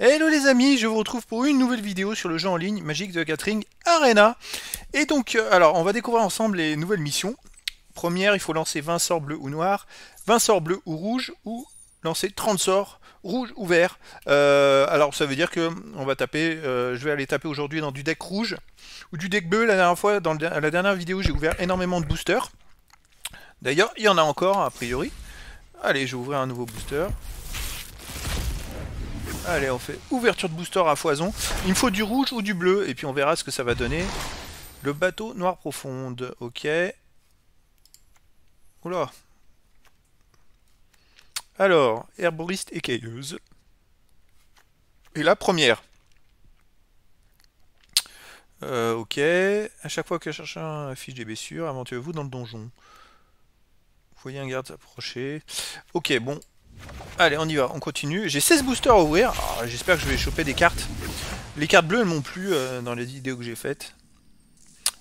Hello les amis, je vous retrouve pour une nouvelle vidéo sur le jeu en ligne Magic the Gathering Arena. Et donc, alors, on va découvrir ensemble les nouvelles missions. Première, il faut lancer 20 sorts bleus ou noirs, 20 sorts bleus ou rouges, ou lancer 30 sorts rouges ou verts. Alors, ça veut dire que on va taper, je vais aller taper aujourd'hui dans du deck rouge ou du deck bleu. La dernière fois, dans la dernière vidéo, j'ai ouvert énormément de boosters. D'ailleurs, il y en a encore, a priori. Allez, je vais ouvrir un nouveau booster. Allez, on fait ouverture de booster à foison. Il me faut du rouge ou du bleu, et puis on verra ce que ça va donner. Le bateau noir profonde, ok. Oula. Alors, herboriste écailleuse. Et la première. Ok. À chaque fois que chercheur affiche des blessures, aventurez-vous dans le donjon. Vous voyez un garde s'approcher. Ok, bon. Allez, on y va, on continue. J'ai 16 boosters à ouvrir. J'espère que je vais choper des cartes. Les cartes bleues, elles m'ont plu dans les vidéos que j'ai faites.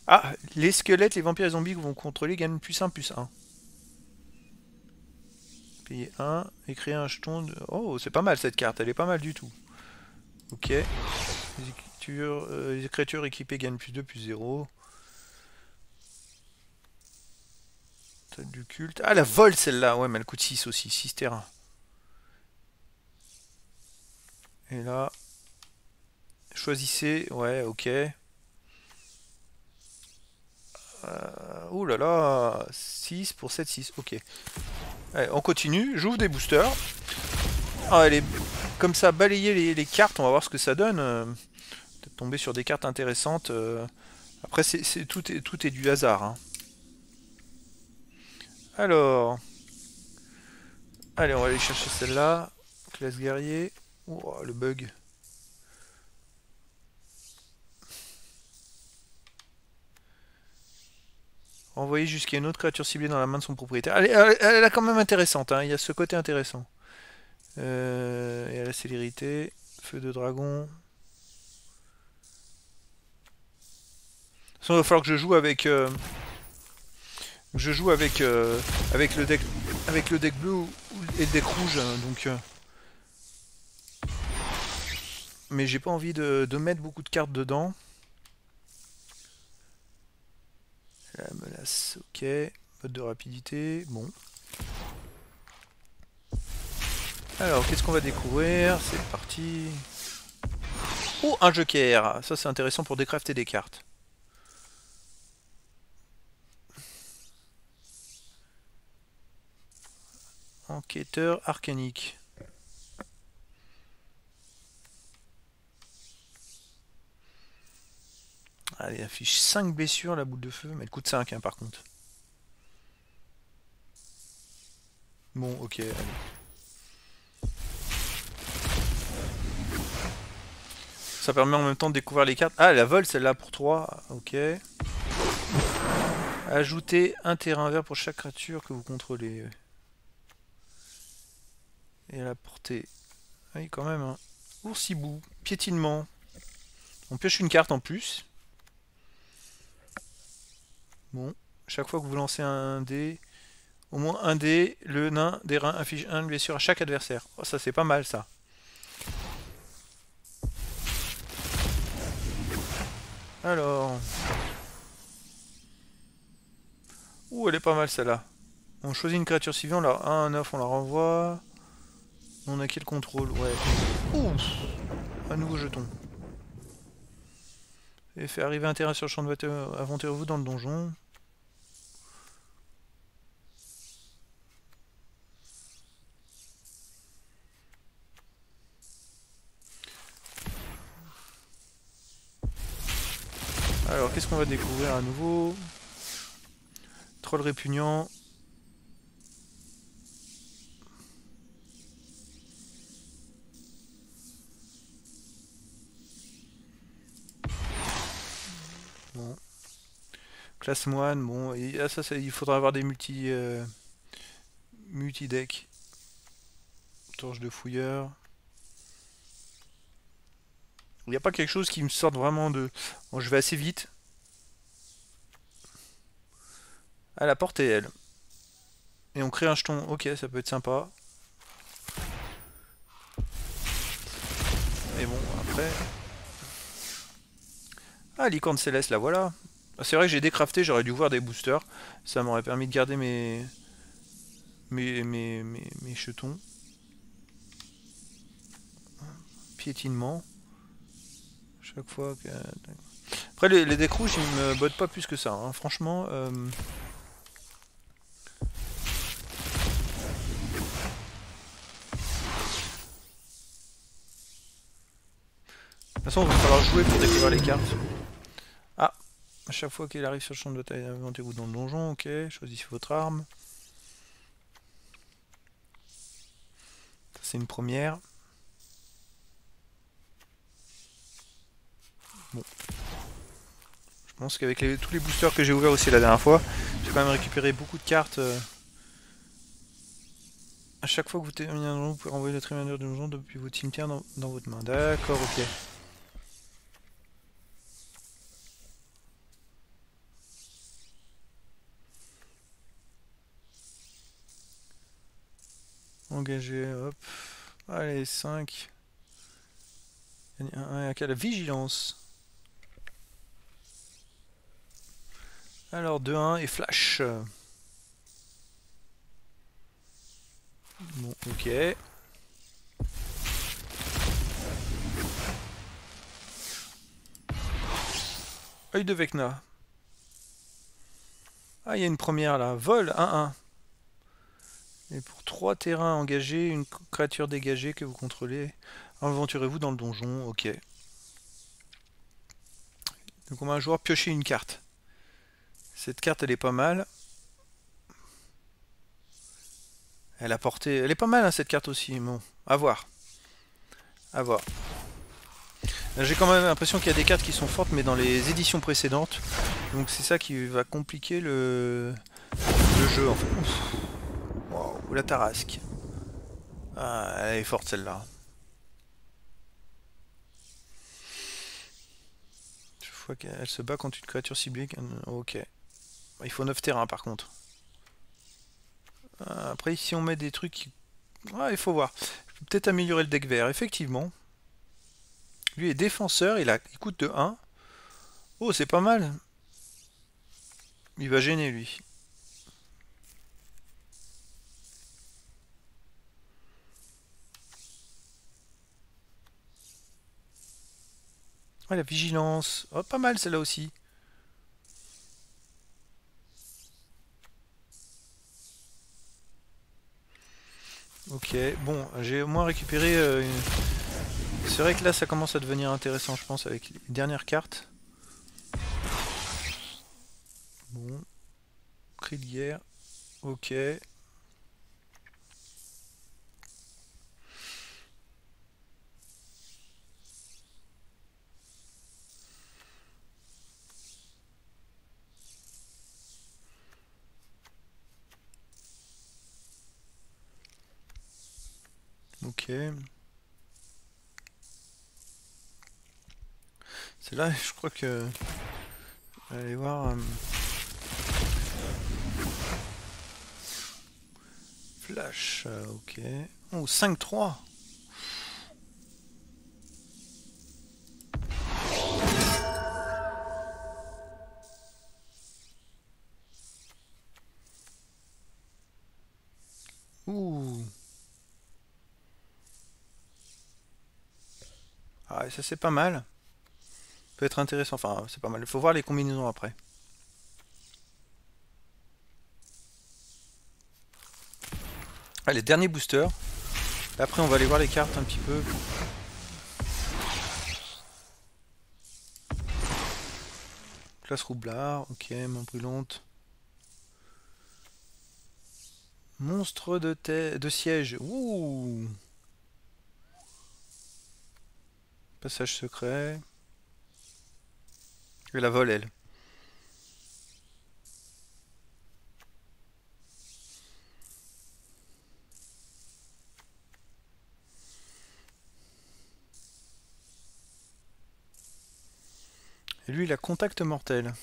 Ah, les squelettes, les vampires et les zombies que vous contrôler gagnent plus 1, plus 1. Payer 1 et créer un jeton de... Oh, c'est pas mal cette carte, elle est pas mal du tout. Ok. Les créatures équipées gagnent plus 2, plus 0. Tête du culte. Ah, la vol celle-là. Ouais, mais elle coûte 6 aussi, 6 terrains. Et là... Choisissez. Ouais, ok. Oh là là, 6 pour 7, 6, ok. Allez, on continue, j'ouvre des boosters. Ah, elle est comme ça, balayer les cartes, on va voir ce que ça donne. Peut-être tomber sur des cartes intéressantes. Après, tout est du hasard. Hein. Alors, allez, on va aller chercher celle-là. Classe guerrier. Oh, le bug. Envoyer jusqu'à une autre créature ciblée dans la main de son propriétaire. Elle est quand même intéressante, hein. Il y a ce côté intéressant. Et à la célérité. Feu de dragon. De toute façon, il va falloir que je joue avec le deck bleu et le deck rouge. Hein, donc, mais j'ai pas envie de mettre beaucoup de cartes dedans. La menace, ok. Mode de rapidité, bon. Alors, qu'est-ce qu'on va découvrir? C'est parti. Oh, un joker. Ça, c'est intéressant pour décrafter des cartes. Enquêteur arcanique. Allez, elle affiche 5 blessures, la boule de feu, mais elle coûte 5 hein, par contre. Bon, ok, allez. Ça permet en même temps de découvrir les cartes. Ah, la vol, celle-là pour 3. Ok. Ajoutez un terrain vert pour chaque créature que vous contrôlez. Et à la portée. Oui, quand même. Hein. Oursibou. Piétinement. On pioche une carte en plus. Bon. Chaque fois que vous lancez un dé, au moins un dé, le nain des reins inflige 1 blessure à chaque adversaire. Oh, ça, c'est pas mal, ça. Alors. Ouh, elle est pas mal, celle-là. On choisit une créature civile, on la... un 9, on la renvoie. On a quel contrôle? Ouais. Ouh, un nouveau jeton. Et fait arriver un terrain sur le champ de bataille, aventurez-vous dans le donjon. Alors, qu'est-ce qu'on va découvrir à nouveau? Troll répugnant. Bon. Classe moine, bon. Et, ah, ça, il faudra avoir des multi-decks. Torche de fouilleur. Il n'y a pas quelque chose qui me sorte vraiment de... Bon, je vais assez vite. À la porte et elle. Et on crée un jeton. Ok, ça peut être sympa. prêt. Ah, licorne céleste, la voilà. C'est vrai que j'ai décrafté, j'aurais dû voir des boosters. Ça m'aurait permis de garder mes jetons. Piétinement. Chaque fois que... Après, les decks rouges, ils me bottent pas plus que ça. Hein. Franchement... De toute façon, il va falloir jouer pour découvrir les cartes. Ah, à chaque fois qu'il arrive sur le champ de bataille, inventez-vous dans le donjon, ok, choisissez votre arme. Ça, c'est une première. Bon. Je pense qu'avec tous les boosters que j'ai ouverts aussi la dernière fois, j'ai quand même récupéré beaucoup de cartes. À chaque fois que vous terminez un donjon, vous pouvez renvoyer le trésor du donjon depuis votre cimetière dans votre main. D'accord, ok. Engagé, hop. Allez, 5. Il y a un cas de vigilance. Alors, 2-1 et flash. Bon, ok. Œil de Vecna. Ah, il y a une première là. Vol 1-1. Et pour 3 terrains engagés, une créature dégagée que vous contrôlez, aventurez-vous dans le donjon. Ok. Donc on va un joueur piocher une carte. Cette carte, elle est pas mal. Elle a porté... Elle est pas mal, hein, cette carte aussi. Bon, à voir. À voir. J'ai quand même l'impression qu'il y a des cartes qui sont fortes, mais dans les éditions précédentes. Donc c'est ça qui va compliquer le jeu, en fait. Waouh, la Tarasque. Ah, elle est forte, celle-là. Chaque fois qu'elle se bat contre une créature ciblée... Ok. Il faut 9 terrains, par contre. Après, si on met des trucs... il faut voir. Peut-être améliorer le deck vert, effectivement. Lui est défenseur, il coûte de 1. Oh, c'est pas mal. Il va gêner, lui. Ah, la vigilance. Oh, pas mal, celle-là aussi. Ok, bon, j'ai au moins récupéré... C'est vrai que là, ça commence à devenir intéressant, je pense, avec les dernières cartes. Bon. Cri de guerre. Ok. Ok. C'est là, je crois que... Allez voir... Flash, ok. Oh, 5-3. Ouh. Ah, ça c'est pas mal. Peut être intéressant, enfin c'est pas mal. Il faut voir les combinaisons après. Allez, dernier booster. Après on va aller voir les cartes un petit peu. Classe roublard, ok, main brûlante. Monstre de siège. Ouh. Passage secret. Et la vole, elle. Et lui, il a contact mortel.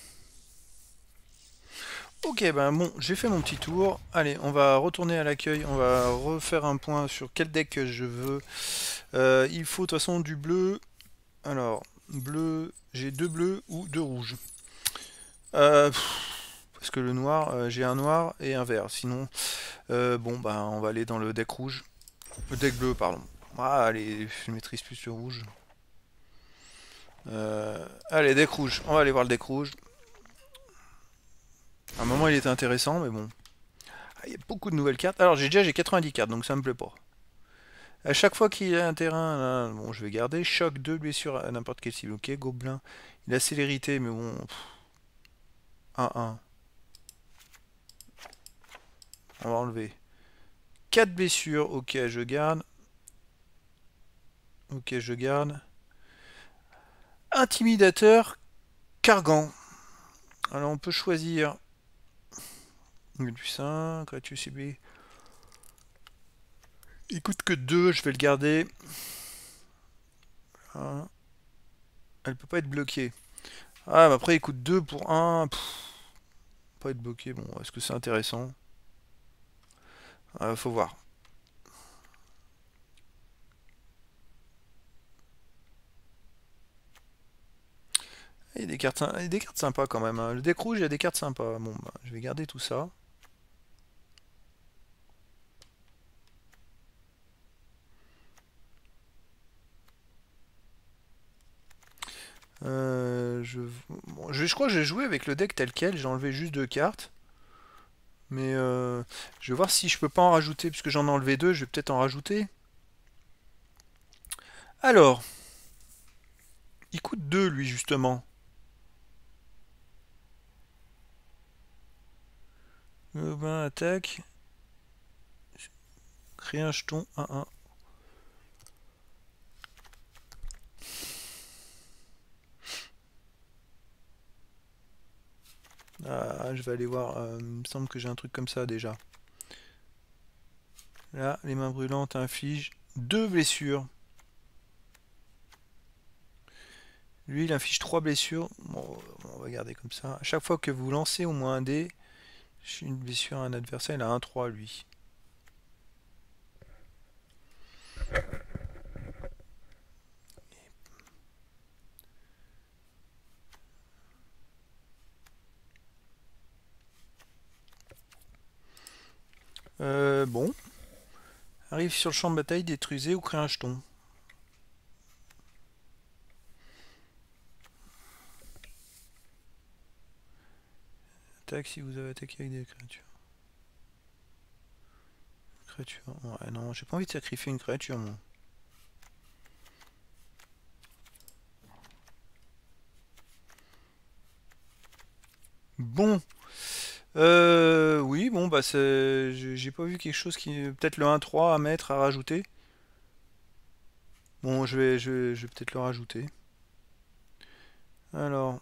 Ok, ben bon, j'ai fait mon petit tour. Allez, on va retourner à l'accueil. On va refaire un point sur quel deck je veux. Il faut de toute façon du bleu. Alors, bleu, j'ai 2 bleus ou 2 rouges. Parce que le noir, j'ai un noir et un vert. Sinon, bon, bah, on va aller dans le deck rouge. Le deck bleu, pardon. Ah, allez, je maîtrise plus le rouge. Allez, deck rouge. On va aller voir le deck rouge. À un moment, il était intéressant, mais bon. Ah, il y a beaucoup de nouvelles cartes. Alors, j'ai 90 cartes, donc ça me plaît pas. À chaque fois qu'il a un terrain, là, bon, je vais garder. Choc, 2 blessures à n'importe quelle cible. Ok, gobelin. Il a célérité, mais bon. 1-1. On va enlever. 4 blessures. Ok, je garde. Ok, je garde. Intimidateur, cargan. Alors, on peut choisir. Médusin, créature ciblée. Il coûte que 2, je vais le garder. Voilà. Elle peut pas être bloquée. Ah, mais après, il coûte 2 pour 1. Pas être bloqué. Bon, est-ce que c'est intéressant? Faut voir. Il y a des cartes, sympas quand même, hein. Le deck rouge, il y a des cartes sympas. Bon, bah, je vais garder tout ça. Je crois que j'ai joué avec le deck tel quel. J'ai enlevé juste 2 cartes. Mais je vais voir si je peux pas en rajouter. Puisque j'en ai enlevé 2, je vais peut-être en rajouter. Alors, il coûte 2 lui justement. Ben, attaque. Créer un jeton 1-1. Ah, je vais aller voir. Il me semble que j'ai un truc comme ça déjà. Là, les mains brûlantes infligent 2 blessures. Lui, il inflige 3 blessures. Bon, on va garder comme ça. À chaque fois que vous lancez au moins un dé, une blessure à un adversaire, il a 1-3 lui. Bon. Arrive sur le champ de bataille, détruisez ou créez un jeton. Attaque si vous avez attaqué avec des créatures. Ouais, non, j'ai pas envie de sacrifier une créature, moi. Bon. Oui, bon, bah, j'ai pas vu quelque chose qui. Peut-être le 1-3 à mettre, à rajouter. Bon, je vais peut-être le rajouter. Alors.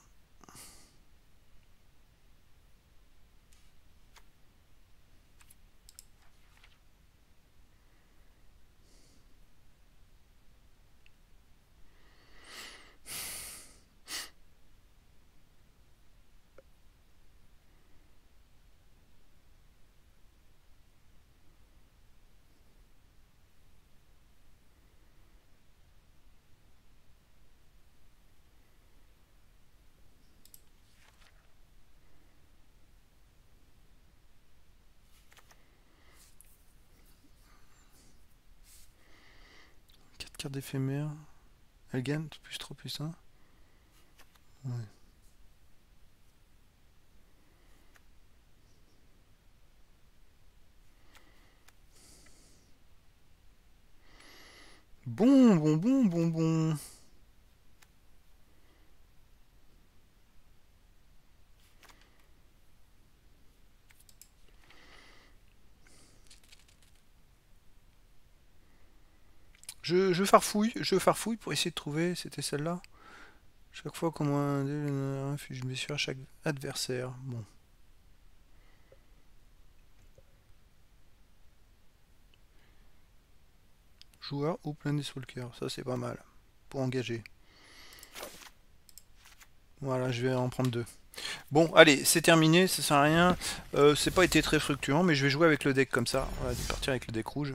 Carte éphémère. Elle gagne plus 3 plus 1. Ouais. Bon, bon, bon, bon, bon. Je farfouille pour essayer de trouver. C'était celle-là. Chaque fois qu'on inflige une blessure à chaque adversaire. Bon. Joueur ou Planeswalker, ça c'est pas mal. Pour engager. Voilà, je vais en prendre 2. Bon, allez, c'est terminé, ça sert à rien. C'est pas été très fructueux, mais je vais jouer avec le deck comme ça. On va partir avec le deck rouge.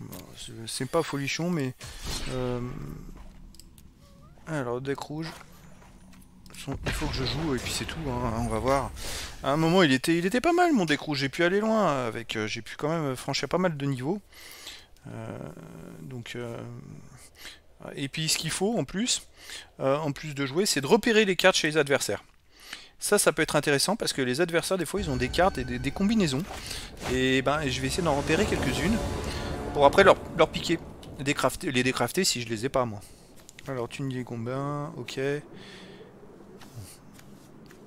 Bon, c'est pas folichon, mais Alors, deck rouge. Il faut que je joue et puis c'est tout, hein, on va voir. À un moment, il était pas mal mon deck rouge. J'ai pu aller loin avec. J'ai pu quand même franchir pas mal de niveaux. Euh, donc. Et puis ce qu'il faut en plus de jouer, c'est de repérer les cartes chez les adversaires. Ça peut être intéressant parce que les adversaires, des fois, ils ont des cartes et des combinaisons. Et ben, je vais essayer d'en repérer quelques-unes pour après leur piquer, les décrafter si je les ai pas, moi. Alors, Tunier Gombin, ok.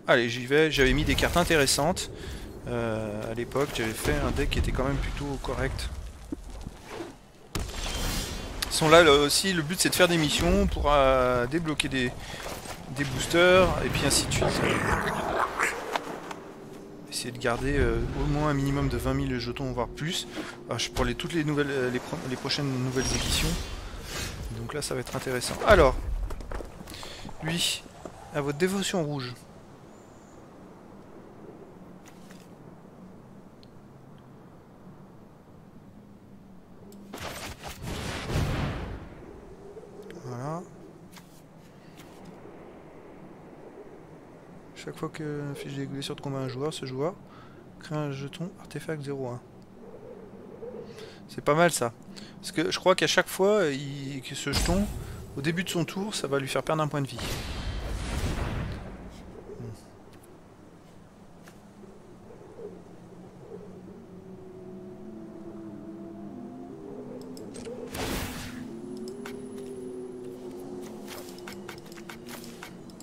Allez, j'y vais. J'avais mis des cartes intéressantes. À l'époque, j'avais fait un deck qui était quand même plutôt correct. Ils sont là aussi, le but c'est de faire des missions pour débloquer des boosters et puis ainsi de suite. Essayer de garder au moins un minimum de 20 000 jetons, voire plus, pour toutes les nouvelles, les prochaines nouvelles éditions. Donc là, ça va être intéressant. Alors, lui, à votre dévotion rouge. Voilà. Chaque fois que fiche des blessures de combat un joueur, ce joueur crée un jeton artefact 0-1. C'est pas mal ça. Parce que je crois qu'à chaque fois, que ce jeton, au début de son tour, ça va lui faire perdre un point de vie.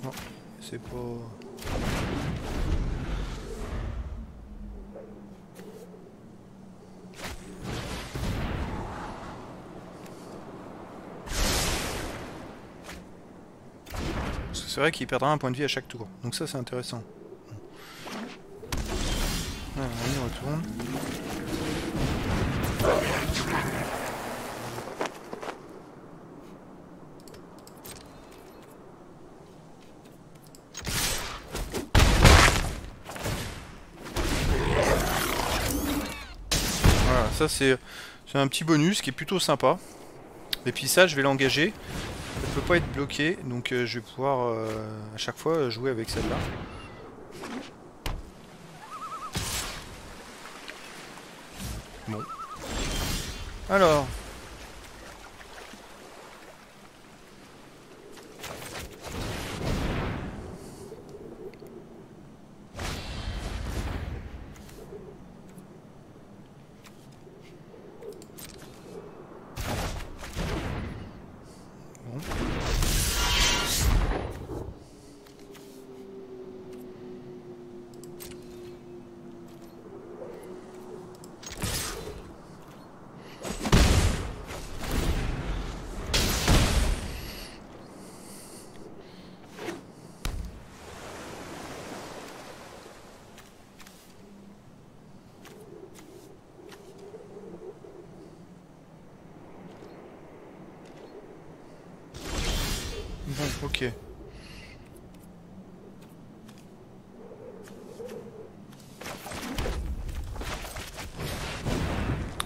Non, c'est pas... C'est vrai qu'il perdra un point de vie à chaque tour. Donc ça, c'est intéressant. Voilà, on y retourne. Voilà, ça c'est un petit bonus qui est plutôt sympa. Et puis ça, je vais l'engager. Elle peut pas être bloquée, donc je vais pouvoir à chaque fois jouer avec celle-là. Bon. Alors. Bon. Bon, ok.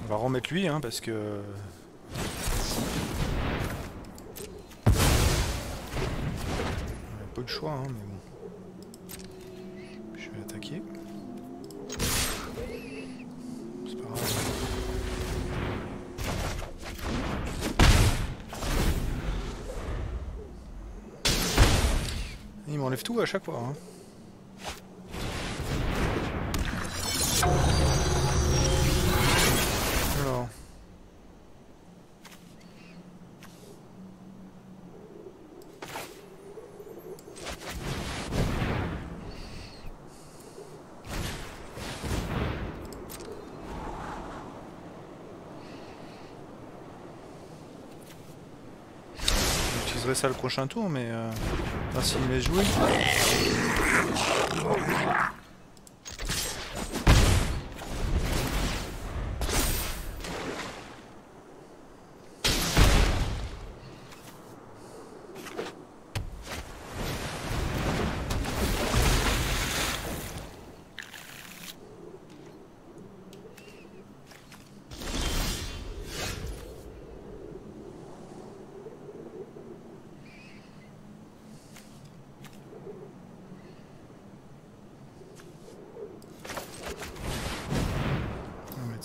On va remettre lui, hein, parce que... On a pas de choix, hein, mais bon. Je vais attaquer. C'est pas grave. Il m'enlève tout à chaque fois, hein. Alors. J'utiliserai ça le prochain tour, mais voir s'il me laisse jouer.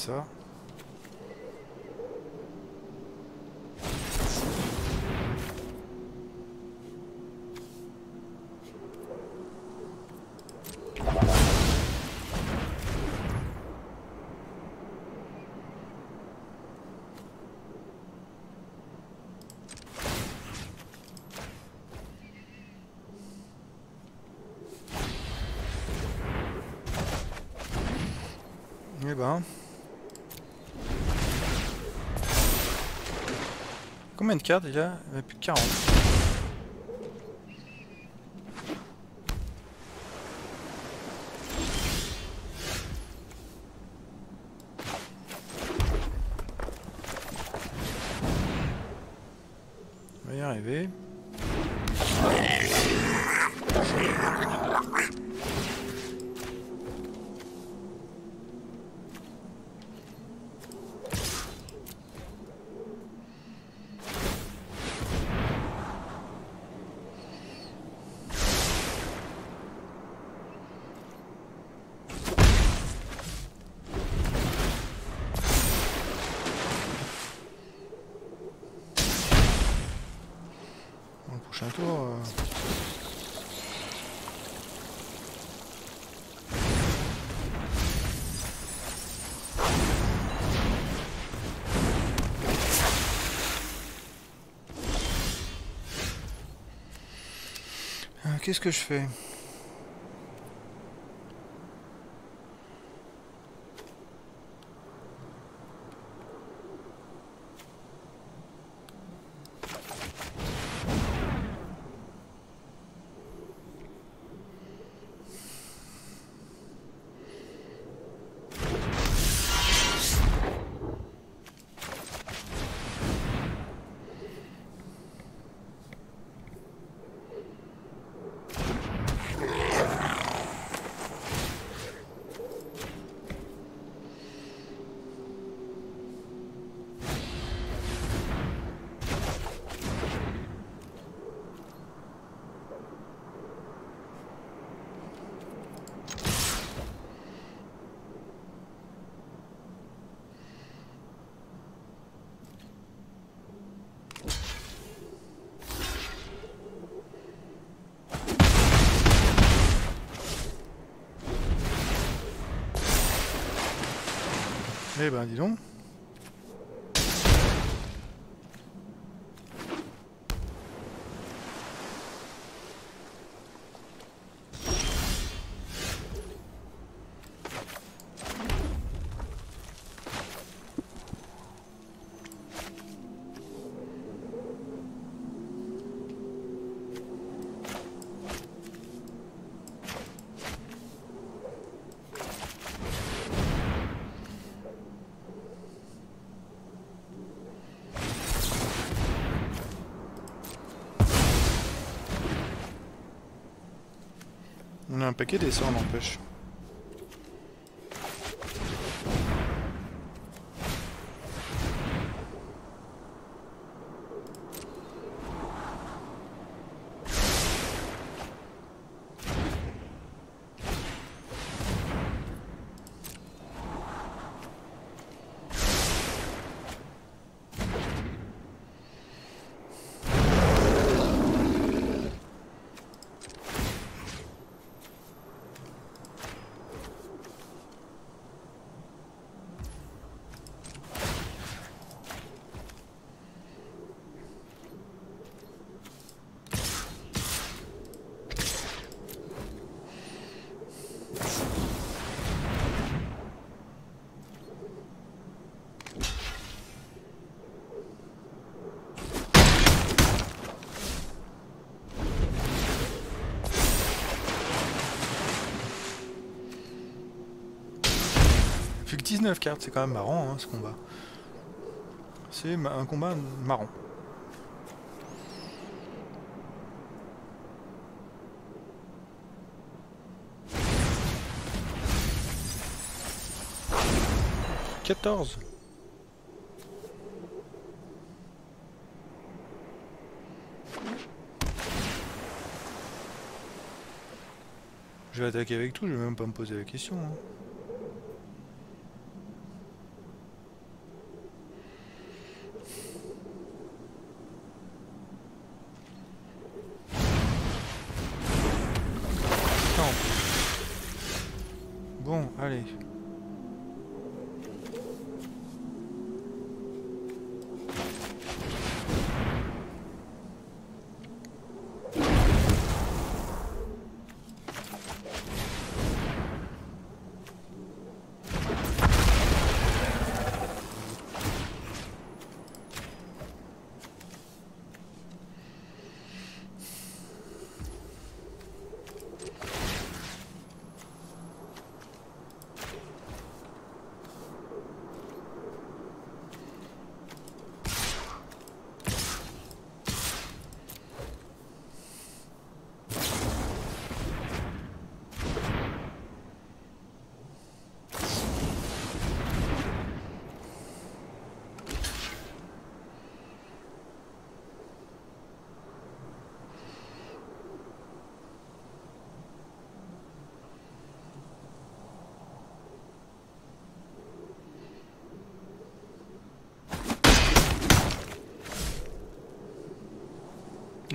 ça. Eh ben... Combien de cartes déjà? Il y en a plus de 40. On va y arriver. Dans le prochain tour... Qu'est-ce que je fais? Eh ben, dis donc. On a un paquet d'essais, n'empêche. Plus que 19 cartes, c'est quand même marrant hein, ce combat. C'est un combat marrant. « 14 ». Je vais attaquer avec tout, je vais même pas me poser la question. Hein.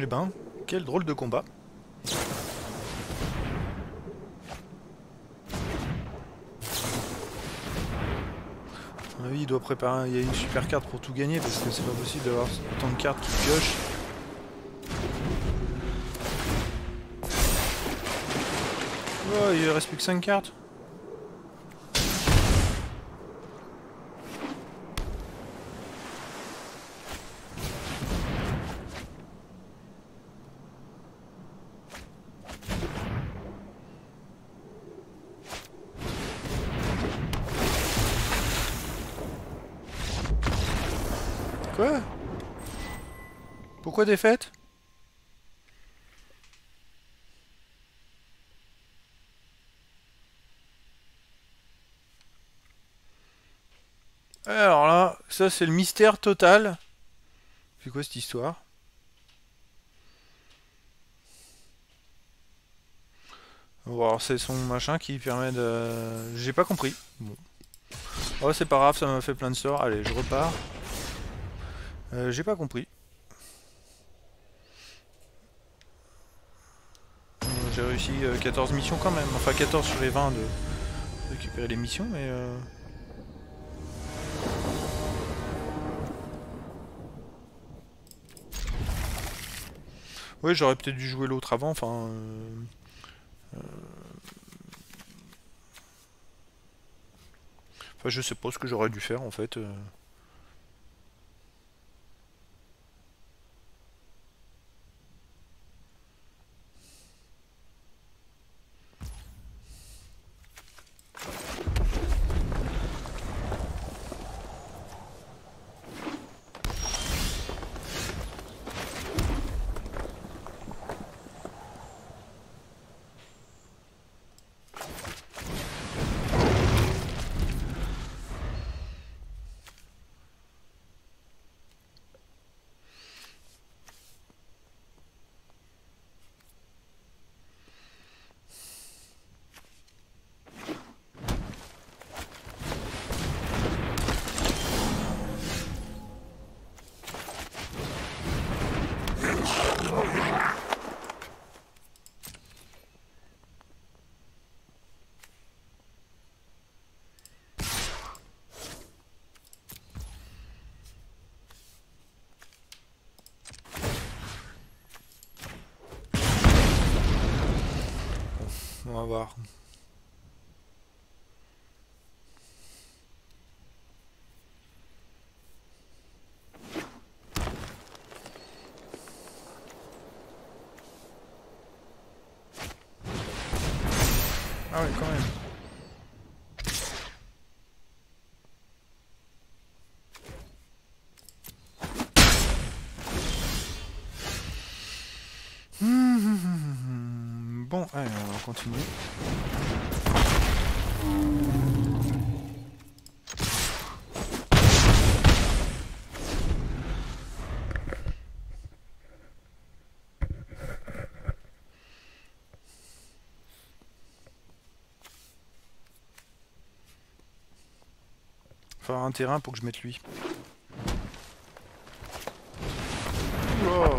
Eh ben, quel drôle de combat. Ah oui, il doit préparer. Il y a une super carte pour tout gagner parce que c'est pas possible d'avoir autant de cartes qui piochent. Oh, il reste plus que 5 cartes. Quoi? Pourquoi défaite? Alors là, ça c'est le mystère total. C'est quoi cette histoire? Bon, alors c'est son machin qui permet de... J'ai pas compris. Bon. Oh c'est pas grave, ça m'a fait plein de sorts. Allez, je repars. J'ai pas compris. J'ai réussi 14 missions quand même. Enfin 14 sur les 20 de récupérer les missions, mais... Ouais, j'aurais peut-être dû jouer l'autre avant, enfin... Enfin, je sais pas ce que j'aurais dû faire, en fait. On va voir. Ah ouais, quand même. Bon, allez, on va continuer. Faut avoir un terrain pour que je mette lui. Oh.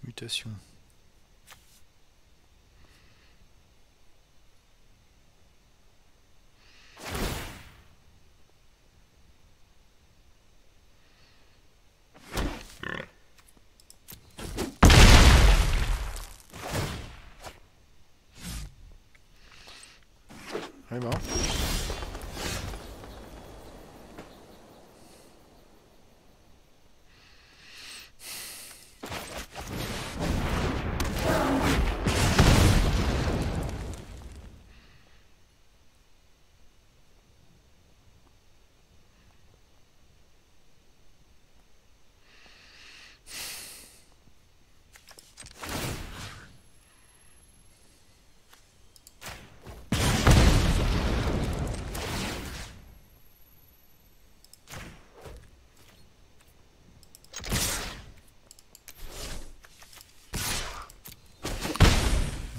Mutation. Eh ben.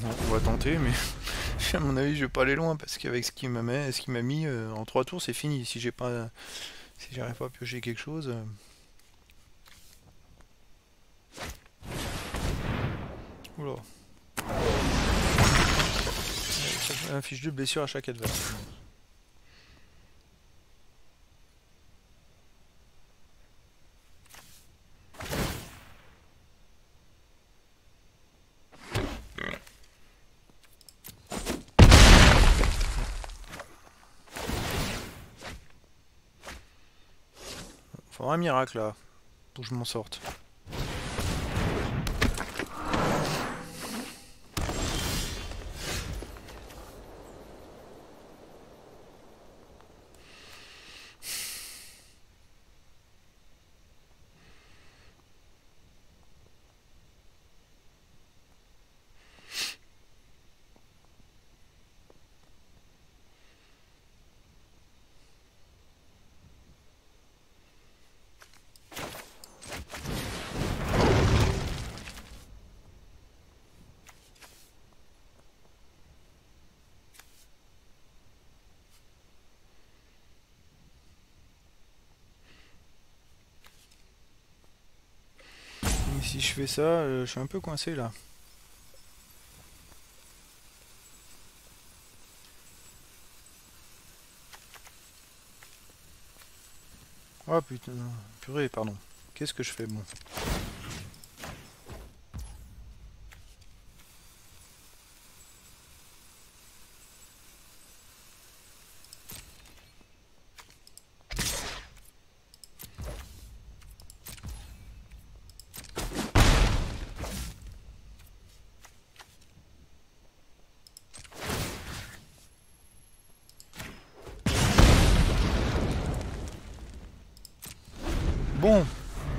On va tenter, mais à mon avis, je vais pas aller loin parce qu'avec ce qu'il m'a mis en 3 tours, c'est fini. Si j'arrive pas à piocher quelque chose. Oula. Un fiche de blessure à chaque adversaire. Faudra un miracle là, pour que je m'en sorte. Si je fais ça, je suis un peu coincé là. Oh putain, purée, pardon. Qu'est-ce que je fais bon?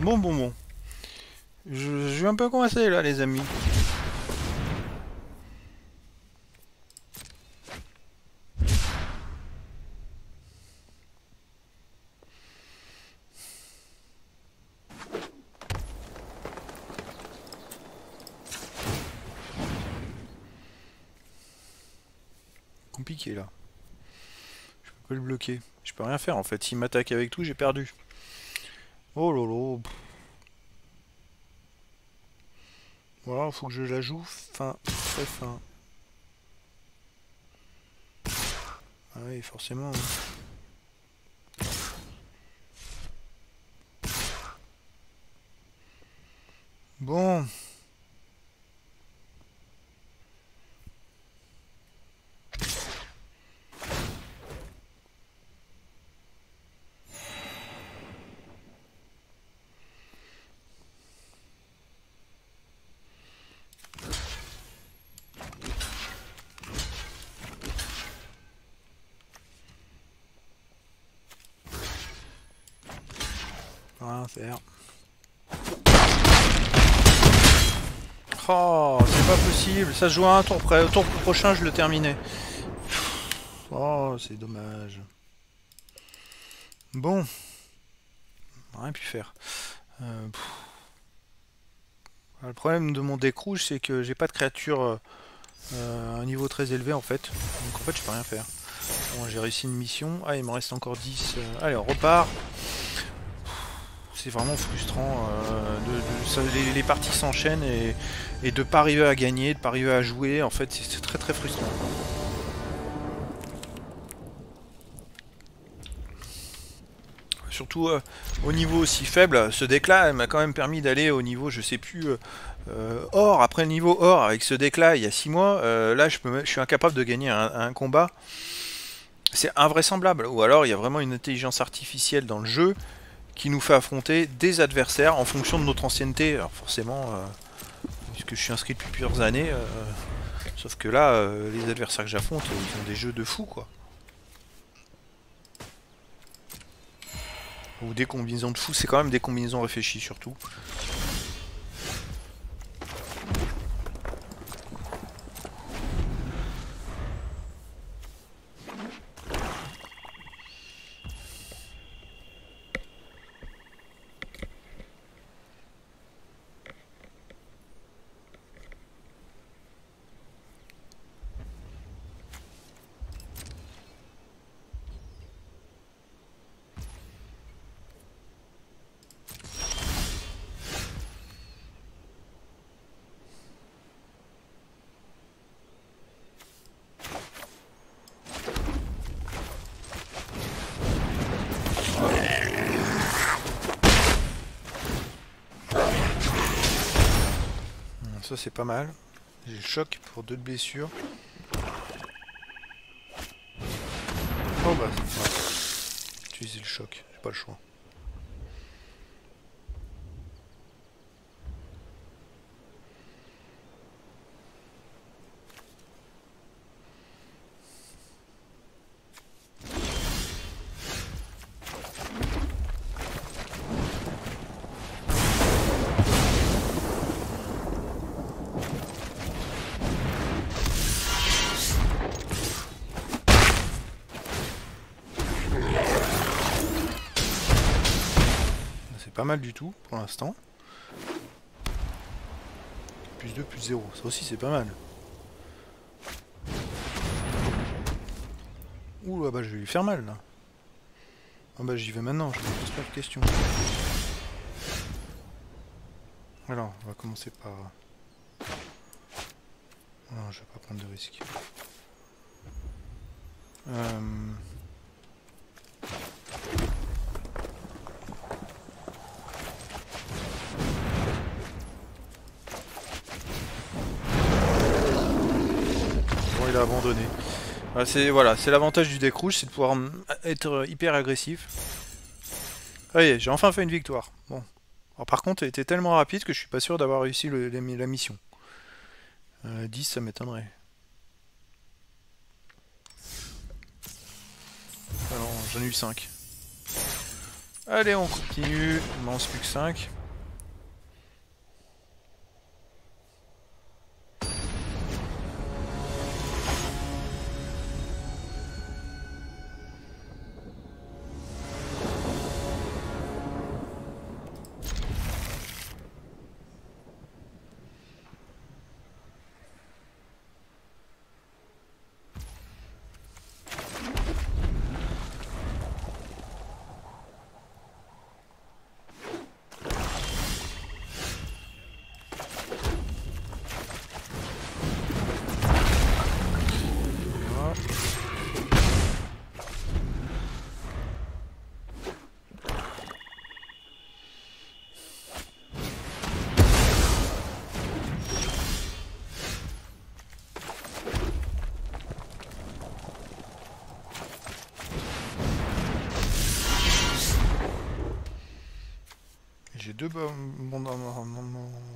Bon. Je suis un peu coincé là, les amis. Compliqué là. Je peux pas le bloquer. Je peux rien faire en fait. S'il m'attaque avec tout, j'ai perdu. Oh lolo. Voilà, faut que je la joue fin, très fin. Ah oui, forcément. Bon. Rien faire. Oh, c'est pas possible. Ça se joue à un tour près. Au tour prochain, je le terminais. Oh, c'est dommage. Bon. Rien pu faire. Le problème de mon deck rouge, c'est que j'ai pas de créature à un niveau très élevé en fait. Donc en fait, je peux rien faire. Bon, j'ai réussi une mission. Ah, il me reste encore 10. Allez, on repart. C'est vraiment frustrant. Les parties s'enchaînent et de pas arriver à gagner, de pas arriver à jouer. En fait, c'est très très frustrant. Surtout au niveau aussi faible, ce deck là m'a quand même permis d'aller au niveau, je sais plus, or, après le niveau or, avec ce deck là il y a 6 mois, là je suis incapable de gagner un combat C'est invraisemblable. Ou alors il y a vraiment une intelligence artificielle dans le jeu qui nous fait affronter des adversaires en fonction de notre ancienneté. Alors forcément, puisque je suis inscrit depuis plusieurs années, sauf que là, les adversaires que j'affronte, ils ont des jeux de fou, quoi. Ou des combinaisons de fou, c'est quand même des combinaisons réfléchies surtout. Ça c'est pas mal. J'ai le choc pour 2 de blessures. Oh bah, ouais. Utiliser le choc, j'ai pas le choix. Pas mal du tout pour l'instant. Plus 2, plus 0. Ça aussi c'est pas mal. Ouh là bah je vais lui faire mal là. Ah bah j'y vais maintenant, je ne me pose pas de questions. Alors, on va commencer par... Non, je vais pas prendre de risque. Bon, il a abandonné. Voilà, c'est l'avantage du deck rouge, c'est de pouvoir être hyper agressif. Allez, j'ai enfin fait une victoire. Bon. Alors par contre, elle était tellement rapide que je suis pas sûr d'avoir réussi la mission. 10, ça m'étonnerait. Alors, j'en ai eu 5. Allez, on continue. Il m'en reste plus que 5. J'ai 2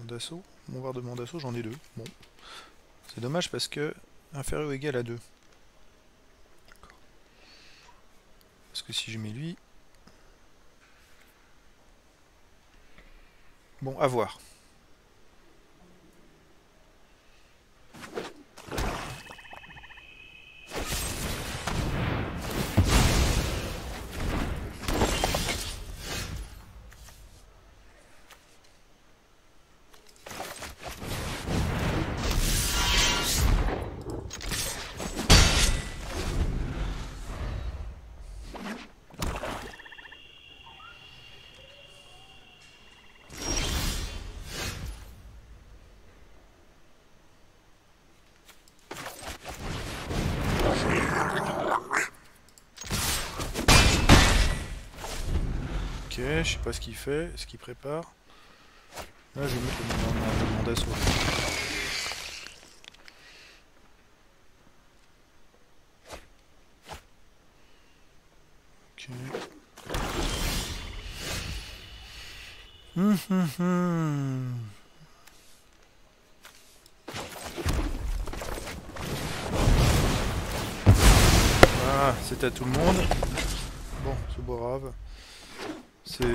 d'assaut. Bombardement d'assaut, j'en ai 2. Bon. C'est dommage parce que inférieur ou égal à 2. Parce que si je mets lui... Bon, à voir. Ok, je sais pas ce qu'il fait, ce qu'il prépare. Là, je vais mettre le d'assaut. Ok. Hum, hum, hum. Ah, c'est à tout le monde. Bon, c'est pas grave. C'est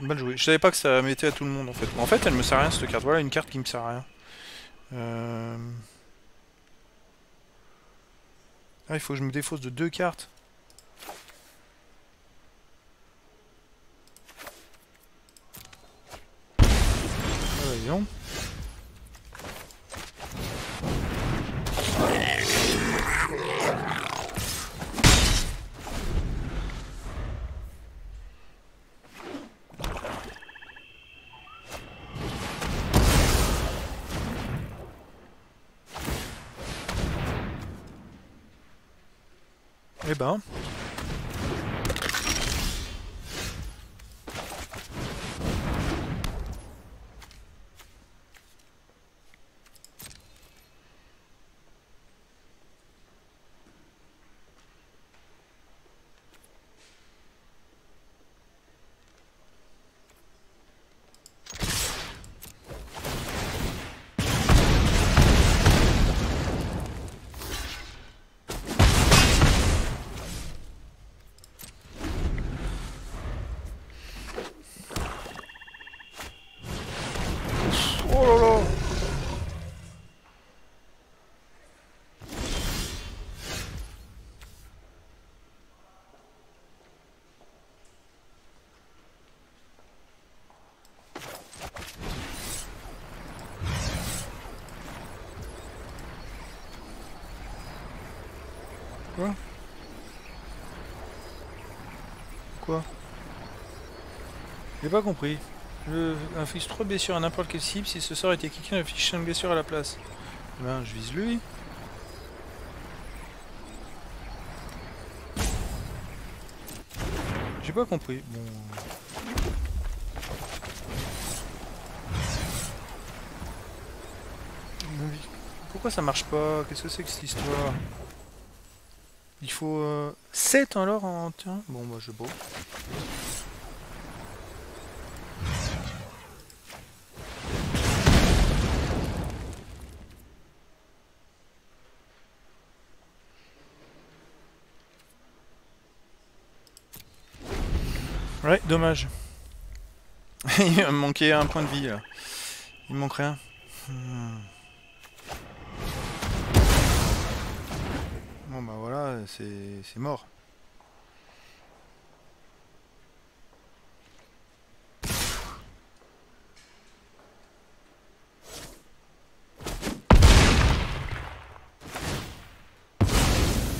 mal joué. Je savais pas que ça mettait à tout le monde en fait. En fait, elle me sert à rien cette carte. Voilà une carte qui me sert à rien. Ah, il faut que je me défausse de 2 cartes. Ah, voyons. Eh ben. Oh là là. Quoi? Quoi? J'ai pas compris. Je inflige 3 blessures à n'importe quelle cible. Si ce sort était quelqu'un, j'affiche 5 blessures à la place. Ben, je vise lui. J'ai pas compris. Bon. Pourquoi ça marche pas? Qu'est-ce que c'est que cette histoire? Il faut 7 alors en... Tiens, bon bah je beau. Ouais, dommage. Il me manquait un point de vie là. Il me manque rien. Bon bah voilà, c'est mort.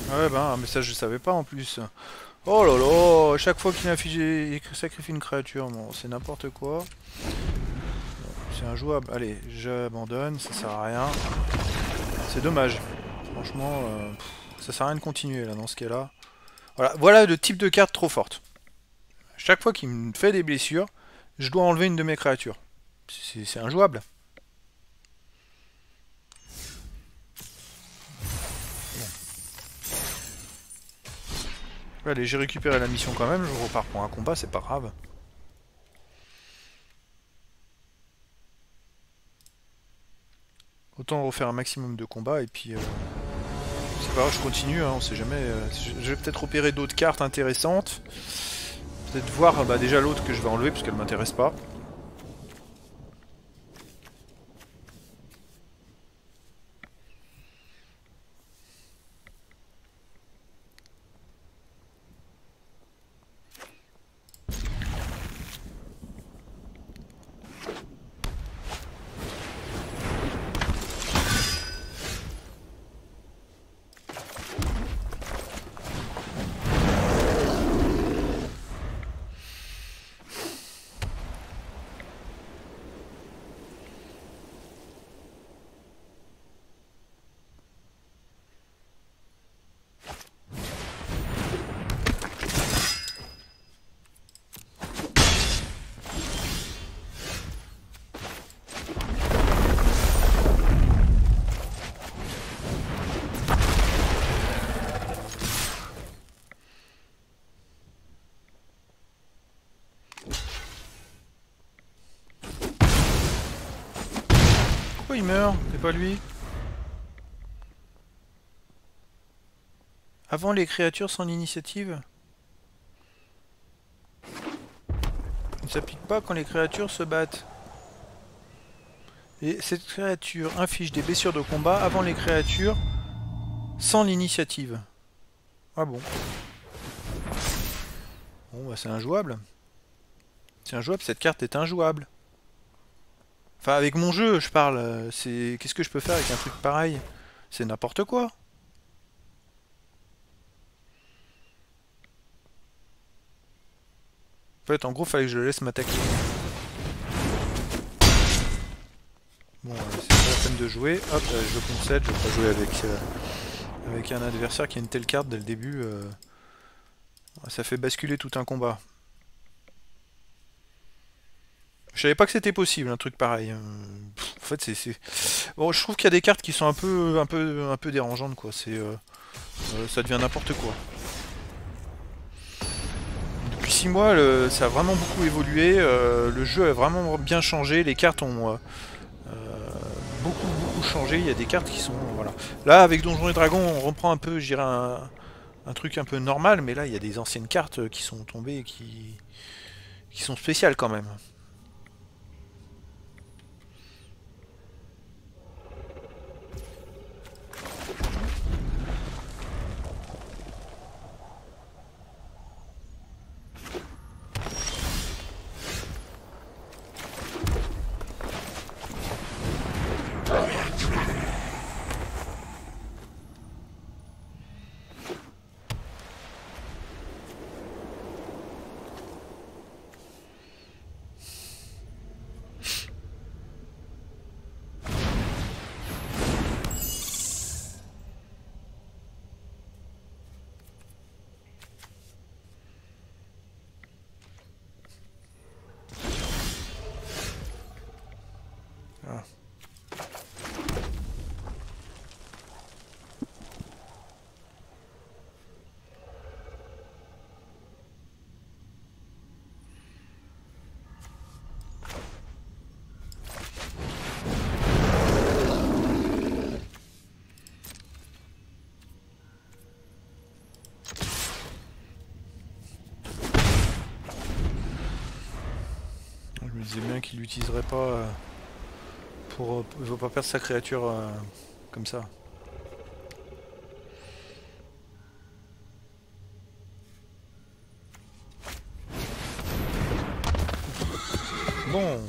Ouais bah, mais ça je savais pas en plus. Oh là là, chaque fois qu'il sacrifie une créature, bon, c'est n'importe quoi. C'est injouable. Allez, j'abandonne, ça sert à rien. C'est dommage. Franchement, ça sert à rien de continuer là dans ce cas-là. Voilà le type de carte trop forte. Chaque fois qu'il me fait des blessures, je dois enlever une de mes créatures. C'est injouable. Bon. Allez, j'ai récupéré la mission quand même, je repars pour un combat, c'est pas grave. Autant refaire un maximum de combats et puis... c'est pas grave, je continue, hein, on sait jamais. Je vais peut-être opérer d'autres cartes intéressantes. Peut-être voir bah, déjà l'autre que je vais enlever parce qu'elle m'intéresse pas. pourquoi il meurt? C'est pas lui. Avant les créatures sans l'initiative. Il ne s'applique pas quand les créatures se battent. Et cette créature inflige des blessures de combat avant les créatures sans l'initiative. Ah bon. Bon bah c'est injouable. C'est injouable, cette carte est injouable. Enfin avec mon jeu je parle, c'est. Qu'est-ce que je peux faire avec un truc pareil? C'est n'importe quoi. En fait en gros fallait que je le laisse m'attaquer. Bon c'est pas la peine de jouer. Hop, je concède, je vais pas jouer avec un adversaire qui a une telle carte dès le début. Ça fait basculer tout un combat. Je savais pas que c'était possible, un truc pareil. En fait, c'est... Bon, je trouve qu'il y a des cartes qui sont un peu dérangeantes, quoi. Ça devient n'importe quoi. Depuis 6 mois, ça a vraiment beaucoup évolué. Le jeu a vraiment bien changé. Les cartes ont beaucoup changé. Il y a des cartes qui sont... Voilà. Là, avec Donjons et Dragons, on reprend un peu, je dirais, un truc un peu normal. Mais là, il y a des anciennes cartes qui sont tombées et qui sont spéciales quand même. Ah. Je me disais bien qu'il l'utiliserait pas il va pas perdre sa créature comme ça. Bon.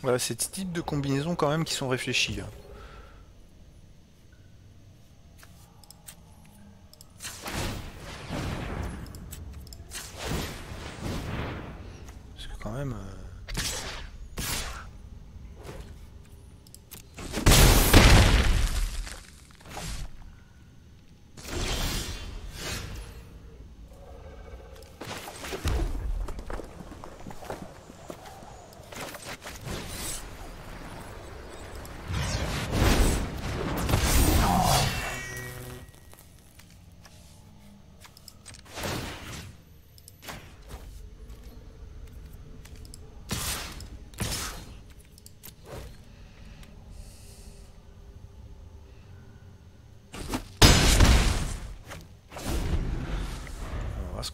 Voilà, c'est ce type de combinaisons quand même qui sont réfléchies. Parce que quand même...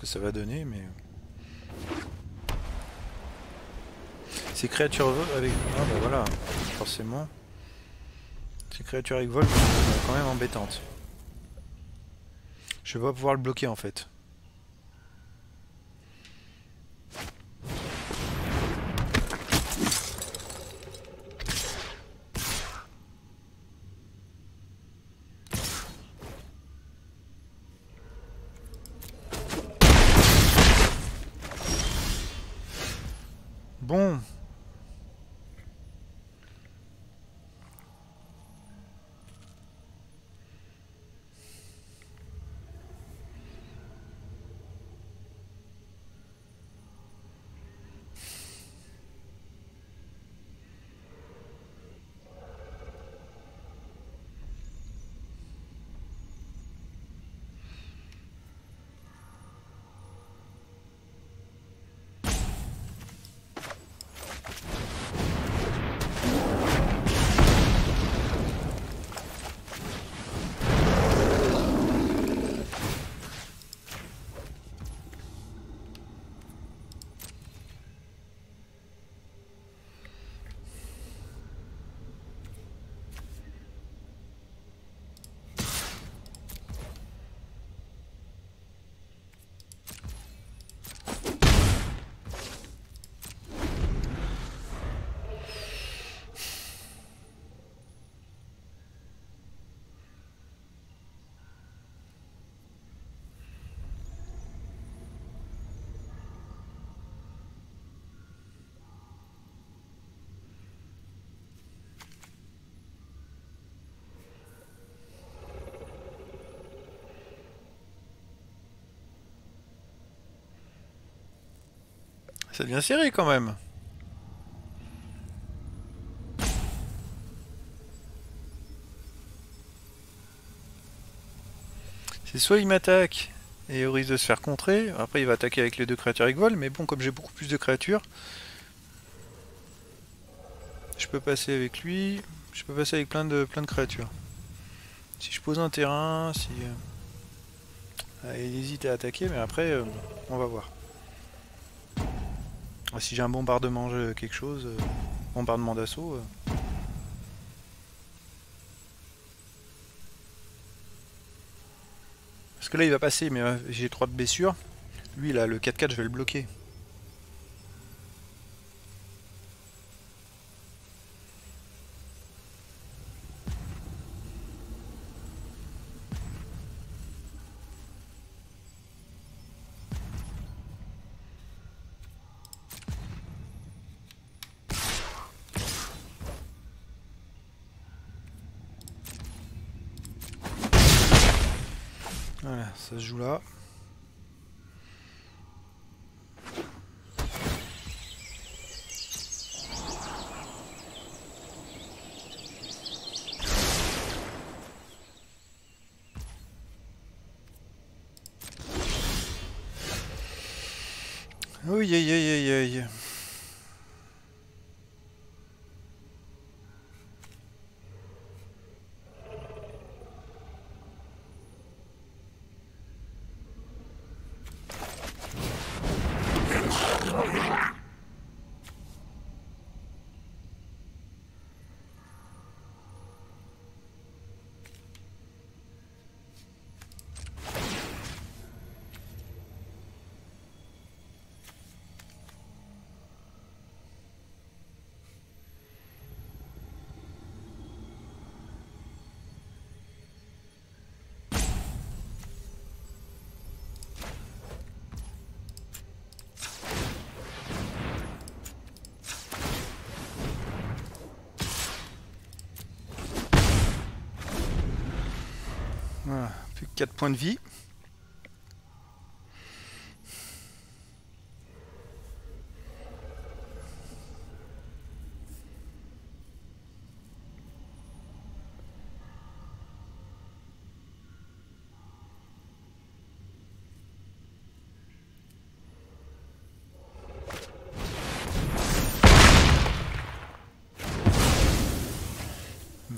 que ça va donner, mais... Ces créatures avec... Ah bah voilà, forcément. Ces créatures avec vol sont quand même embêtantes. Je vais pas pouvoir le bloquer en fait. Bon. Ça devient serré quand même. C'est soit il m'attaque et au risque de se faire contrer, après il va attaquer avec les deux créatures avec vol, mais bon, comme j'ai beaucoup plus de créatures, je peux passer avec lui, je peux passer avec plein de créatures. Si je pose un terrain, si... il hésite à attaquer, mais après, on va voir. Si j'ai un bombardement, quelque chose, bombardement d'assaut... Parce que là il va passer, mais j'ai 3 de blessures. Lui là, le 4-4, je vais le bloquer. Voilà, ça se joue là. Oui, aïe aïe aïe aïe. Voilà, plus que 4 points de vie.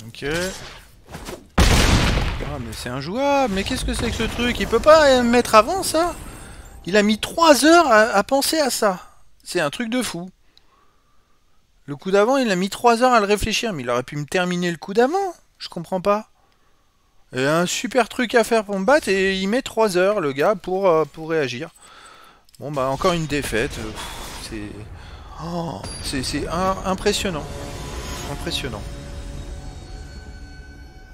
Ok. Ah mais c'est injouable, mais qu'est-ce que c'est que ce truc? Il peut pas mettre avant ça? Il a mis 3 heures à penser à ça. C'est un truc de fou. Le coup d'avant, il a mis 3 heures à le réfléchir, mais il aurait pu me terminer le coup d'avant. Je comprends pas. Il a un super truc à faire pour me battre et il met 3 heures, le gars, pour réagir. Bon, bah, encore une défaite. C'est. Oh, c'est impressionnant. Impressionnant.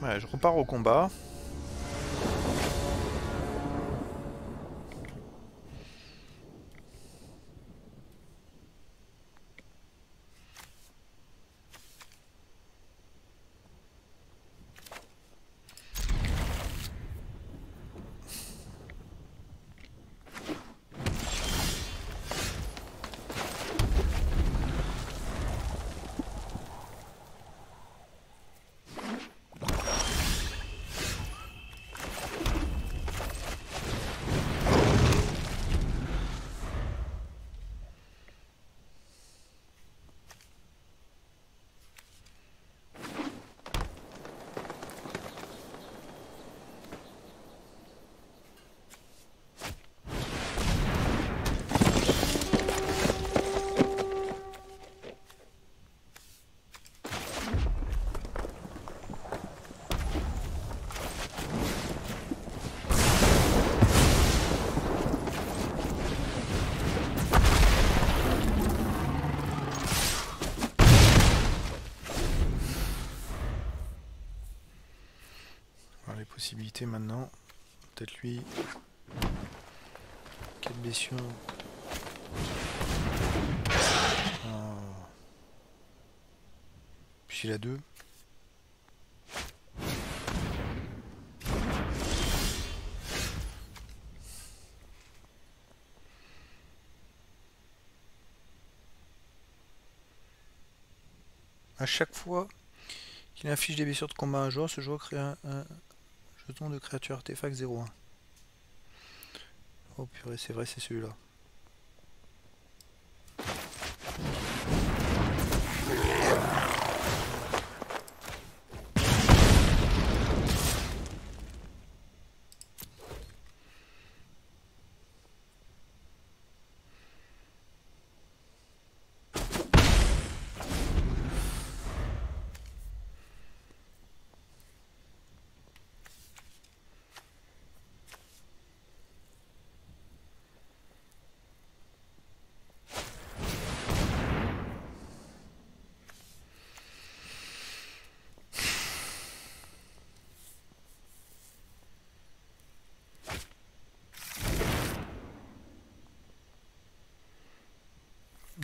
Ouais, je repars au combat. Les possibilités maintenant. Peut-être lui. 4 blessures. Oh. Puis il a 2. À chaque fois qu'il affiche des blessures de combat à un joueur, ce joueur crée un jeton de créature artefact 0-1. Oh purée, c'est vrai, c'est celui-là.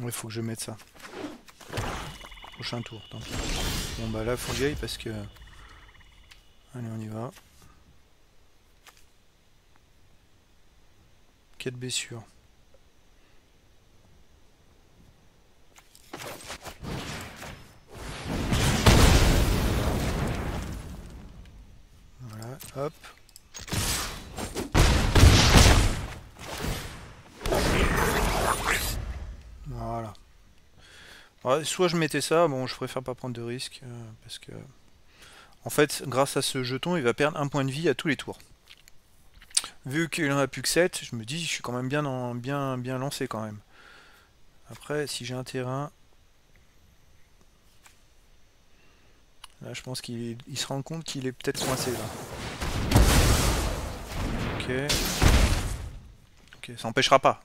Il faut que je mette ça. Prochain tour, tant pis. Bon bah là faut que j'y aille parce que... Allez, on y va. 4 blessures. Voilà, hop. Voilà. Ouais, soit je mettais ça, bon je préfère pas prendre de risques, parce que... En fait, grâce à ce jeton, il va perdre 1 point de vie à tous les tours. Vu qu'il en a plus que 7, je me dis, je suis quand même bien lancé quand même. Après, si j'ai un terrain... Là, je pense qu'il se rend compte qu'il est peut-être coincé, là. Ok. Ok, ça n'empêchera pas.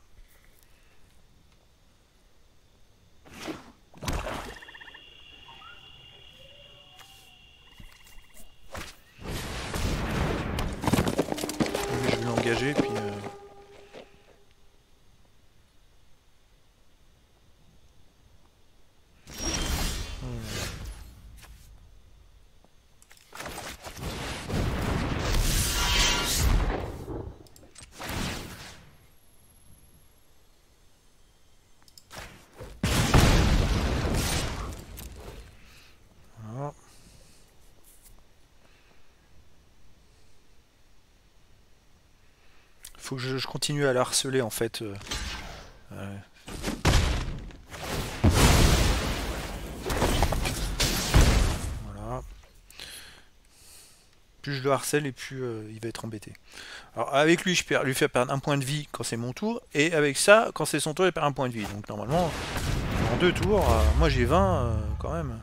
Je vais l'engager, puis... Voilà. Faut que je continue à la harceler en fait. Voilà. plus je le harcèle et plus il va être embêté. Alors avec lui, lui fais perdre un point de vie quand c'est mon tour, et avec ça, quand c'est son tour, il perd un point de vie. Donc normalement, en 2 tours, moi j'ai 20 quand même.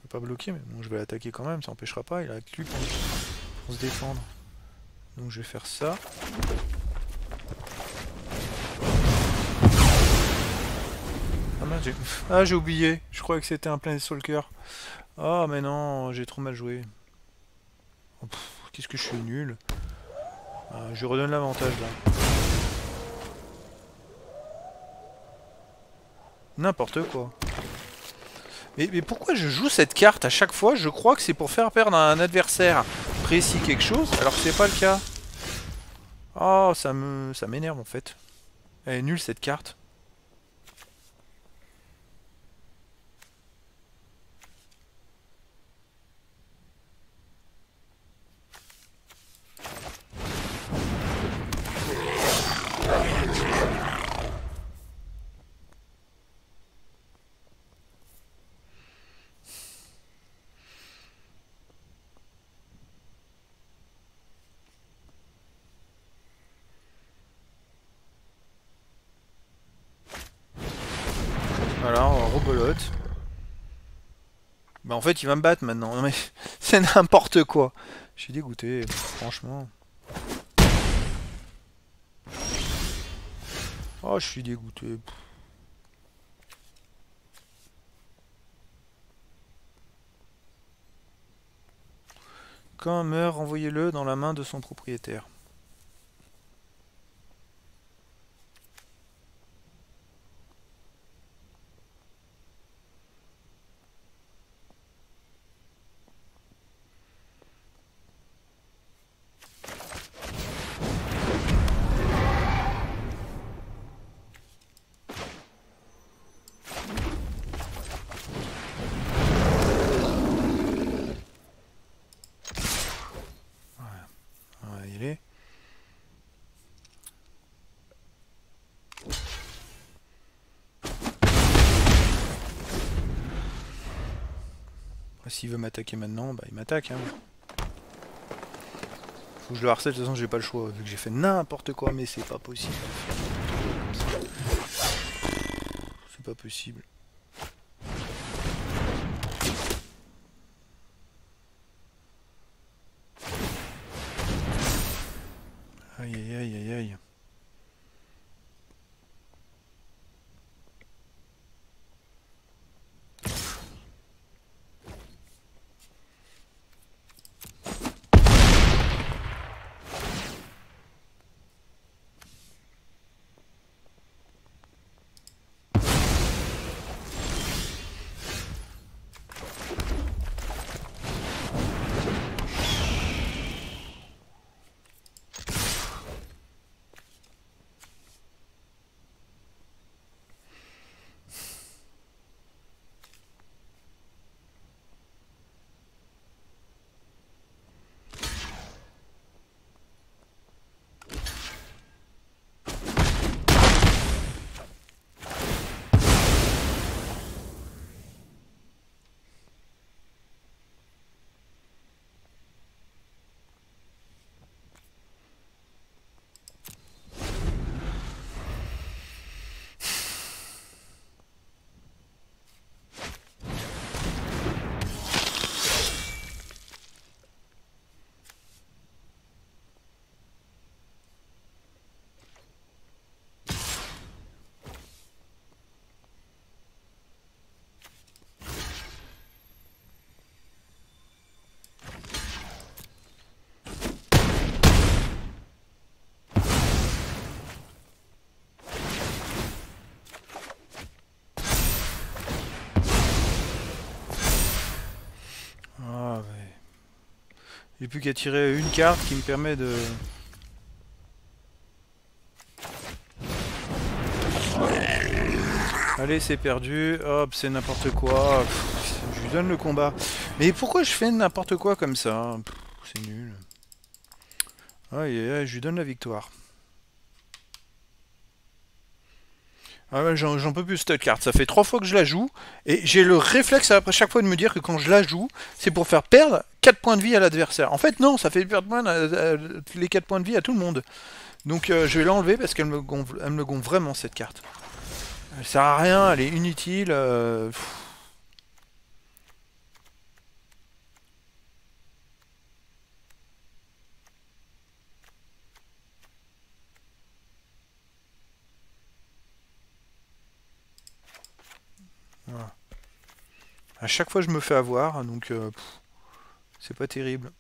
Pas bloqué, mais bon, je vais l'attaquer quand même, ça n'empêchera pas, il a que lui pour se défendre. Donc je vais faire ça. Ah, j'ai oublié, je croyais que c'était un plein sur le cœur. Ah mais non, j'ai trop mal joué. Oh, qu'est-ce que je suis nul. Je lui redonne l'avantage là. N'importe quoi. Mais pourquoi je joue cette carte à chaque fois? Je crois que c'est pour faire perdre à un adversaire précis quelque chose, alors que c'est pas le cas. Oh, ça m'énerve en fait. Elle est nulle cette carte. Voilà, on rebolote. Bah en fait il va me battre maintenant. Non mais c'est n'importe quoi. Je suis dégoûté, franchement. Oh je suis dégoûté. Quand un meurt, renvoyez-le dans la main de son propriétaire. S'il veut m'attaquer maintenant, bah il m'attaque. Hein. Faut que je le harcèle, de toute façon j'ai pas le choix, vu que j'ai fait n'importe quoi, mais c'est pas possible. C'est pas possible. Aïe aïe aïe aïe aïe. J'ai plus qu'à tirer une carte qui me permet de... Allez, c'est perdu. Hop, c'est n'importe quoi. Je lui donne le combat. Mais pourquoi je fais n'importe quoi comme ça? C'est nul. Aïe, aïe, aïe, je lui donne la victoire. Ah ouais, j'en peux plus cette carte. Ça fait 3 fois que je la joue. Et j'ai le réflexe après chaque fois de me dire que quand je la joue, c'est pour faire perdre 4 points de vie à l'adversaire. En fait, non, ça fait perdre les 4 points de vie à tout le monde. Donc je vais l'enlever parce qu'elle elle me gonfle vraiment cette carte. Elle sert à rien, elle est inutile. Voilà. À chaque fois je me fais avoir, donc c'est pas terrible.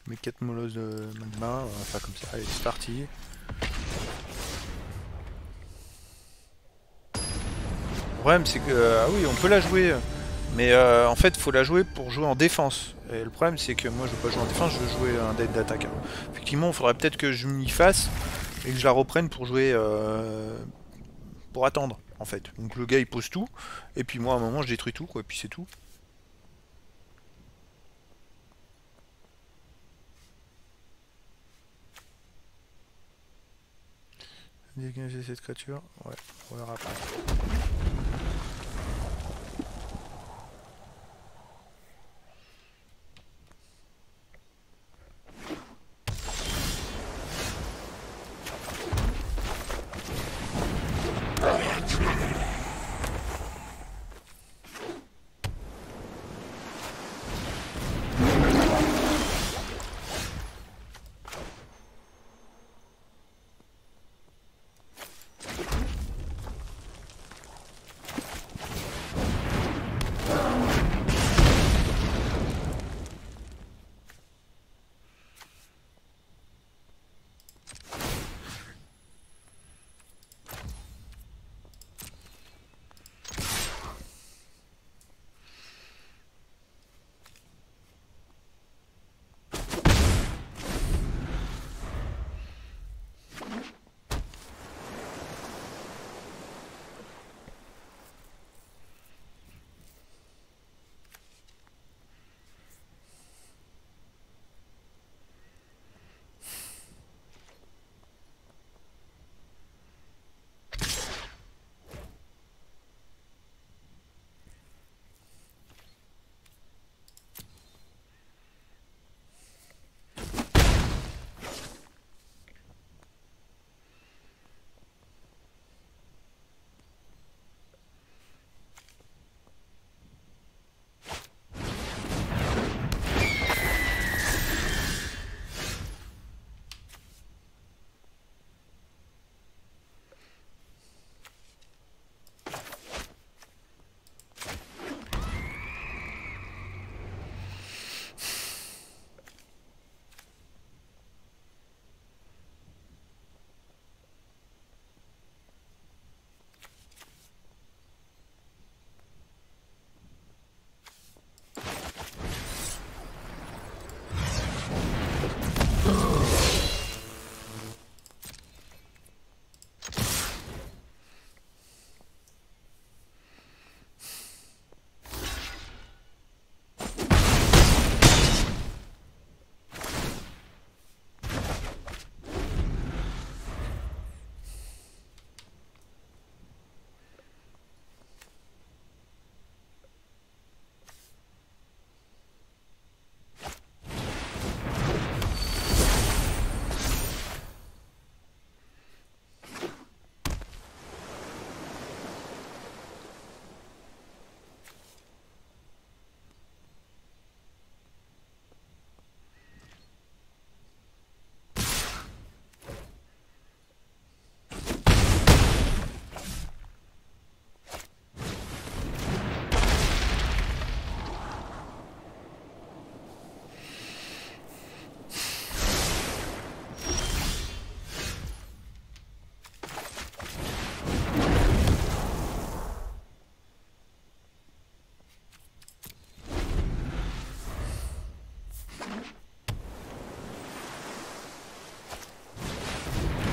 Mes 4 molosses de magma, on va faire comme ça, allez c'est parti. Le problème c'est que, ah oui on peut la jouer, mais en fait il faut la jouer pour jouer en défense. Et le problème c'est que moi je veux pas jouer en défense, je veux jouer un deck d'attaque. Effectivement il faudrait peut-être que je m'y fasse et que je la reprenne pour jouer, pour attendre en fait. Donc le gars il pose tout, et puis moi à un moment je détruis tout quoi, et puis c'est tout. Dégager cette créature, ouais, on verra après.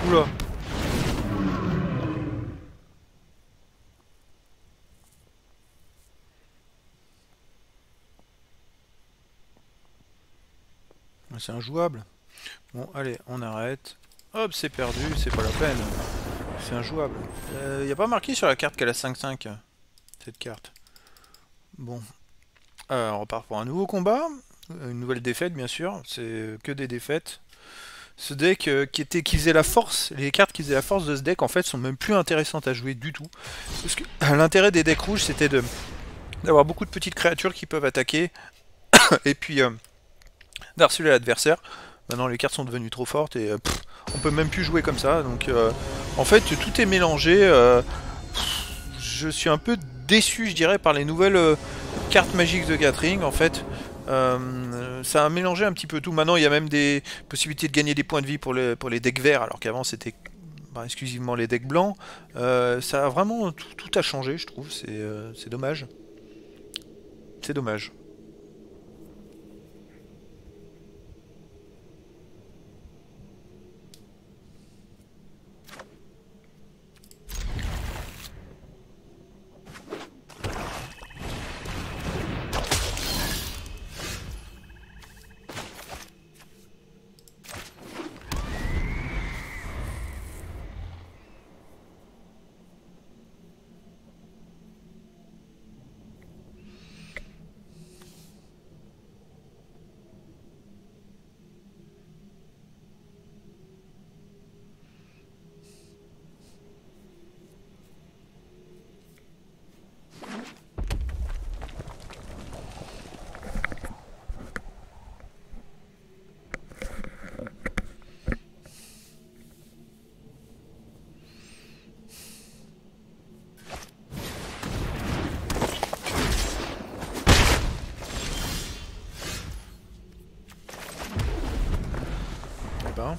Oula. C'est injouable. Bon, allez, on arrête. Hop, c'est perdu, c'est pas la peine. C'est injouable. Il n'y a pas marqué sur la carte qu'elle a 5-5, cette carte. Bon. On repart pour un nouveau combat. Une nouvelle défaite, bien sûr. C'est que des défaites. Ce deck qui faisait la force, les cartes qui faisaient la force de ce deck, en fait, sont même plus intéressantes à jouer du tout. Parce que l'intérêt des decks rouges, c'était d'avoir beaucoup de petites créatures qui peuvent attaquer. Et puis, d'harceler l'adversaire. Maintenant, les cartes sont devenues trop fortes et on peut même plus jouer comme ça. Donc, en fait, tout est mélangé. Je suis un peu déçu, je dirais, par les nouvelles cartes magiques de Gathering. En fait, ça a mélangé un petit peu tout. Maintenant, il y a même des possibilités de gagner des points de vie pour les decks verts, alors qu'avant, c'était exclusivement les decks blancs. Ça a vraiment tout a changé, je trouve. C'est dommage. C'est dommage. Ben.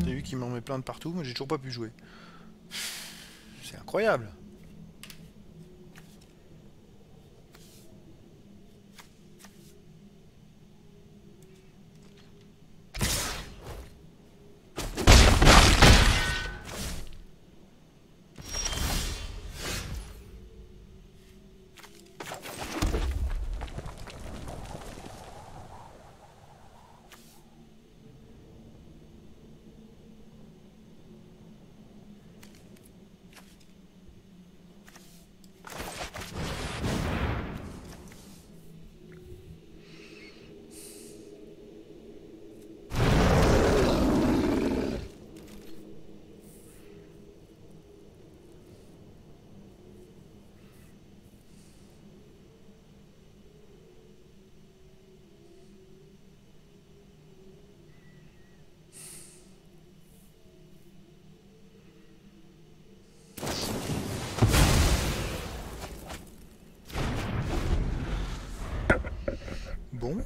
J'ai vu qu'il m'en met plein de partout, mais j'ai toujours pas pu jouer. C'est incroyable. Bon.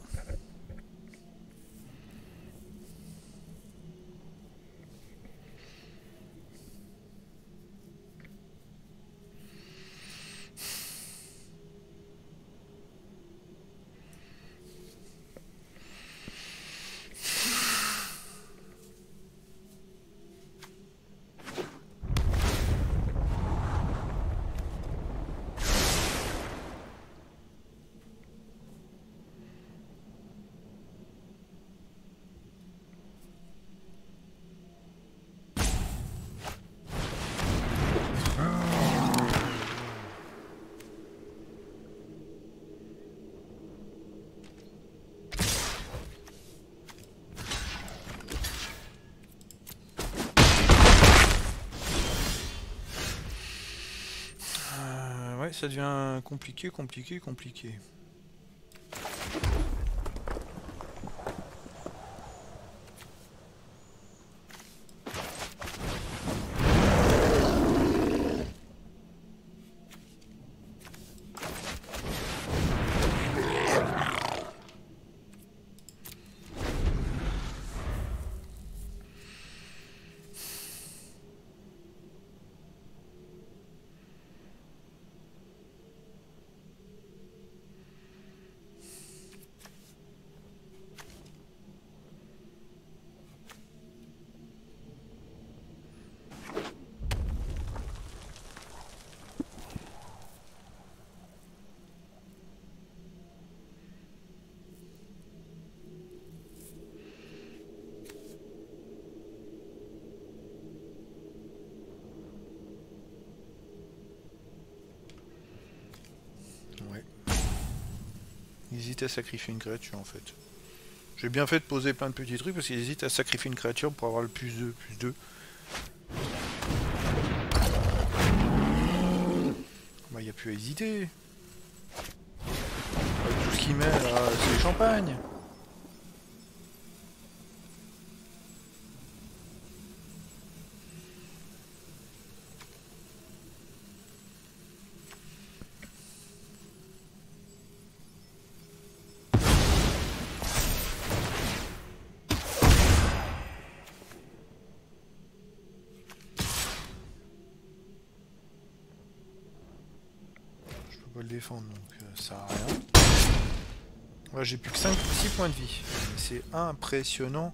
Ouais, ça devient compliqué. Il hésite à sacrifier une créature en fait. J'ai bien fait de poser plein de petits trucs parce qu'il hésite à sacrifier une créature pour avoir le plus 2, plus 2. Bah y a plus à hésiter. Tout ce qu'il met là, c'est champagne. Le défendre donc ça sert à rien. Ouais, j'ai plus que 6 points de vie. C'est impressionnant.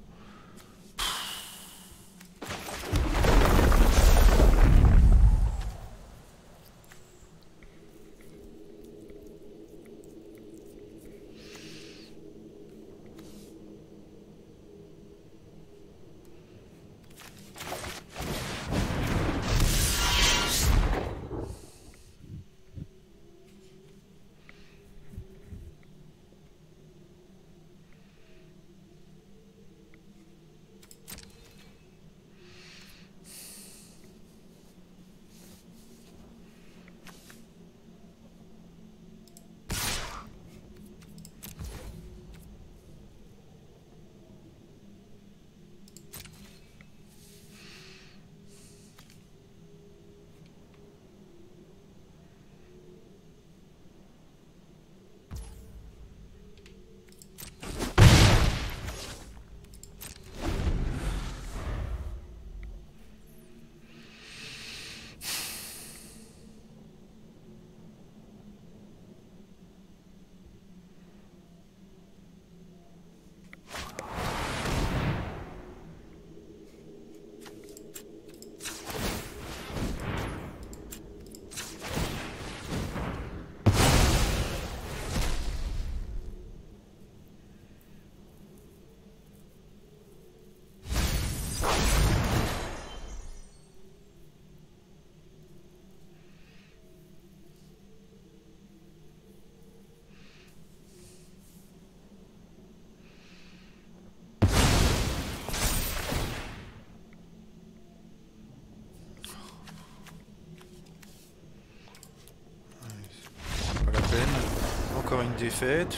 Encore une défaite.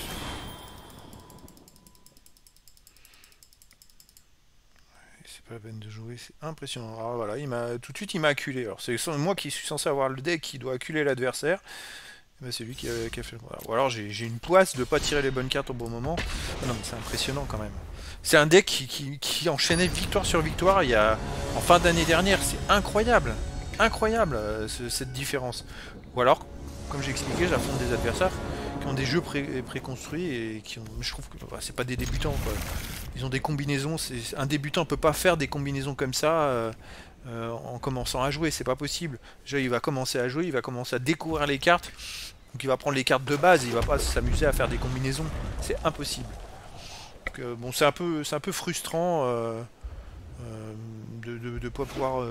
C'est pas la peine de jouer, c'est impressionnant. Alors voilà, tout de suite il m'a acculé. Alors c'est moi qui suis censé avoir le deck qui doit acculer l'adversaire. Ben, c'est lui qui a fait. Voilà. Ou alors j'ai une poisse de pas tirer les bonnes cartes au bon moment. Non mais c'est impressionnant quand même. C'est un deck qui enchaînait victoire sur victoire en fin d'année dernière. C'est incroyable. Incroyable cette différence. Ou alors, comme j'ai expliqué, j'affronte des adversaires qui ont des jeux préconstruits et qui ont. Je trouve que bah, c'est pas des débutants quoi. Ils ont des combinaisons. Un débutant peut pas faire des combinaisons comme ça en commençant à jouer. C'est pas possible. Déjà, il va commencer à jouer, il va commencer à découvrir les cartes. Donc il va prendre les cartes de base, et il va pas s'amuser à faire des combinaisons. C'est impossible. Donc, bon, c'est un peu frustrant de ne pas pouvoir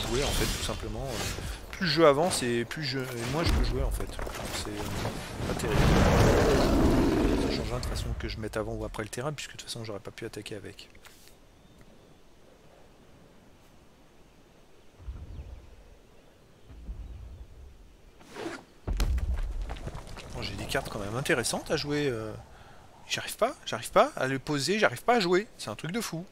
jouer en fait, tout simplement. Plus le jeu avance et moins je peux jouer en fait. C'est pas terrible. Ça change rien de façon que je mette avant ou après le terrain, puisque de toute façon j'aurais pas pu attaquer avec. Bon, j'ai des cartes quand même intéressantes à jouer. J'arrive pas à le poser, j'arrive pas à jouer. C'est un truc de fou.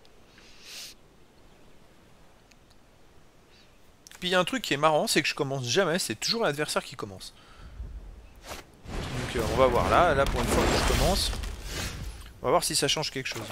Puis il y a un truc qui est marrant, c'est que je commence jamais, c'est toujours l'adversaire qui commence. Donc on va voir là pour une fois que je commence, on va voir si ça change quelque chose.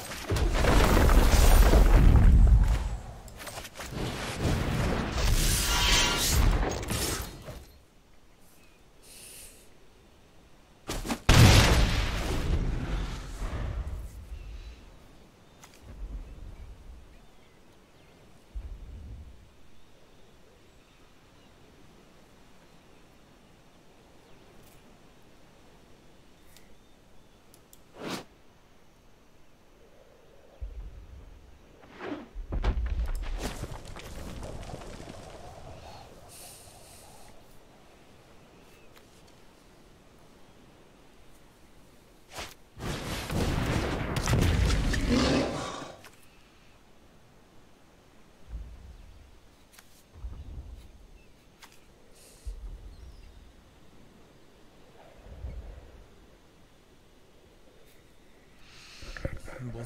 Bon.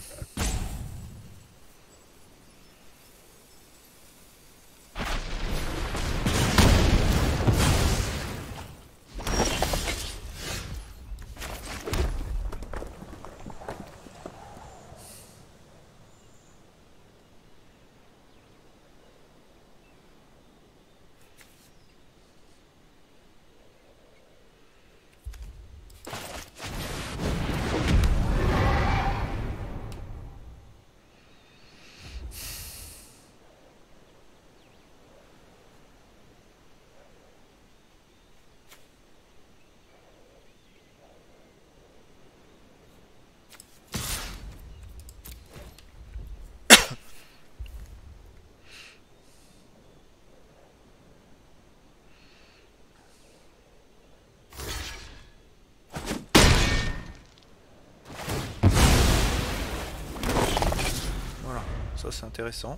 Ça c'est intéressant.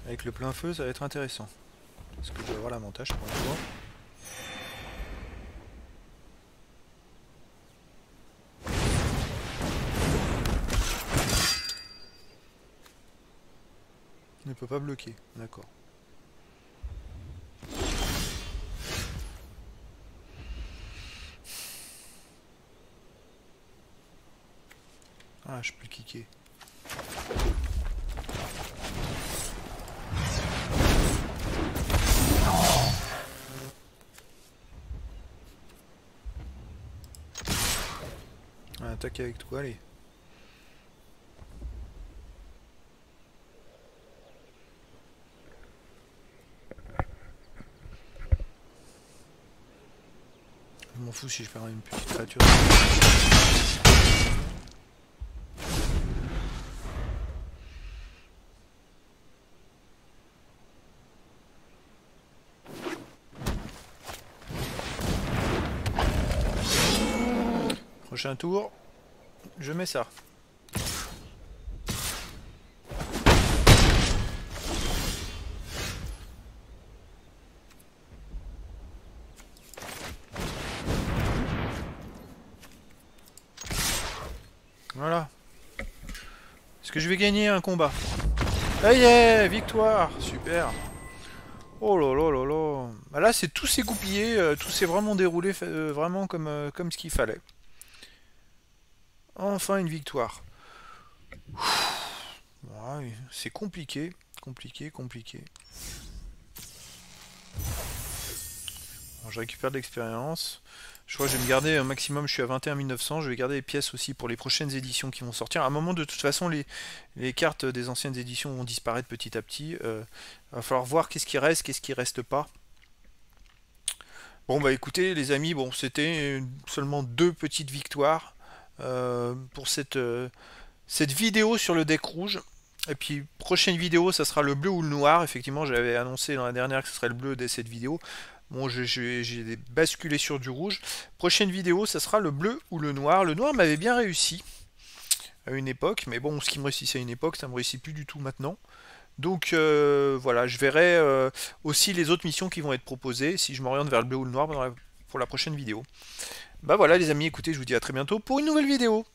Avec le plein feu ça va être intéressant. Est-ce que je vais avoir l'avantage pour une fois? Il ne peut pas bloquer, d'accord. Ah, je peux le kicker. Attaquer avec toi, allez. Je m'en fous si je perds une petite créature. Prochain tour, je mets ça. Voilà. Est-ce que je vais gagner un combat? Ah yeah, victoire, super. Oh là là là là. Bah là, c'est tout s'est goupillé, tout s'est vraiment déroulé vraiment comme ce qu'il fallait. Enfin une victoire. Ouais, c'est compliqué, compliqué. Bon, je récupère de l'expérience. Je crois que je vais me garder un maximum, je suis à 21 900, je vais garder les pièces aussi pour les prochaines éditions qui vont sortir. À un moment, de toute façon, les cartes des anciennes éditions vont disparaître petit à petit. Va falloir voir qu'est-ce qui reste, qu'est-ce qui reste pas. Bon bah écoutez les amis, bon c'était seulement 2 petites victoires pour cette vidéo sur le deck rouge. Et puis prochaine vidéo ça sera le bleu ou le noir. Effectivement j'avais annoncé dans la dernière que ce serait le bleu dès cette vidéo. Bon j'ai basculé sur du rouge. Prochaine vidéo ça sera le bleu ou le noir. Le noir m'avait bien réussi à une époque, mais bon ce qui me réussissait à une époque ça me réussit plus du tout maintenant. Donc voilà, je verrai aussi les autres missions qui vont être proposées si je m'oriente vers le bleu ou le noir pour la prochaine vidéo. Bah voilà les amis, écoutez, je vous dis à très bientôt pour une nouvelle vidéo.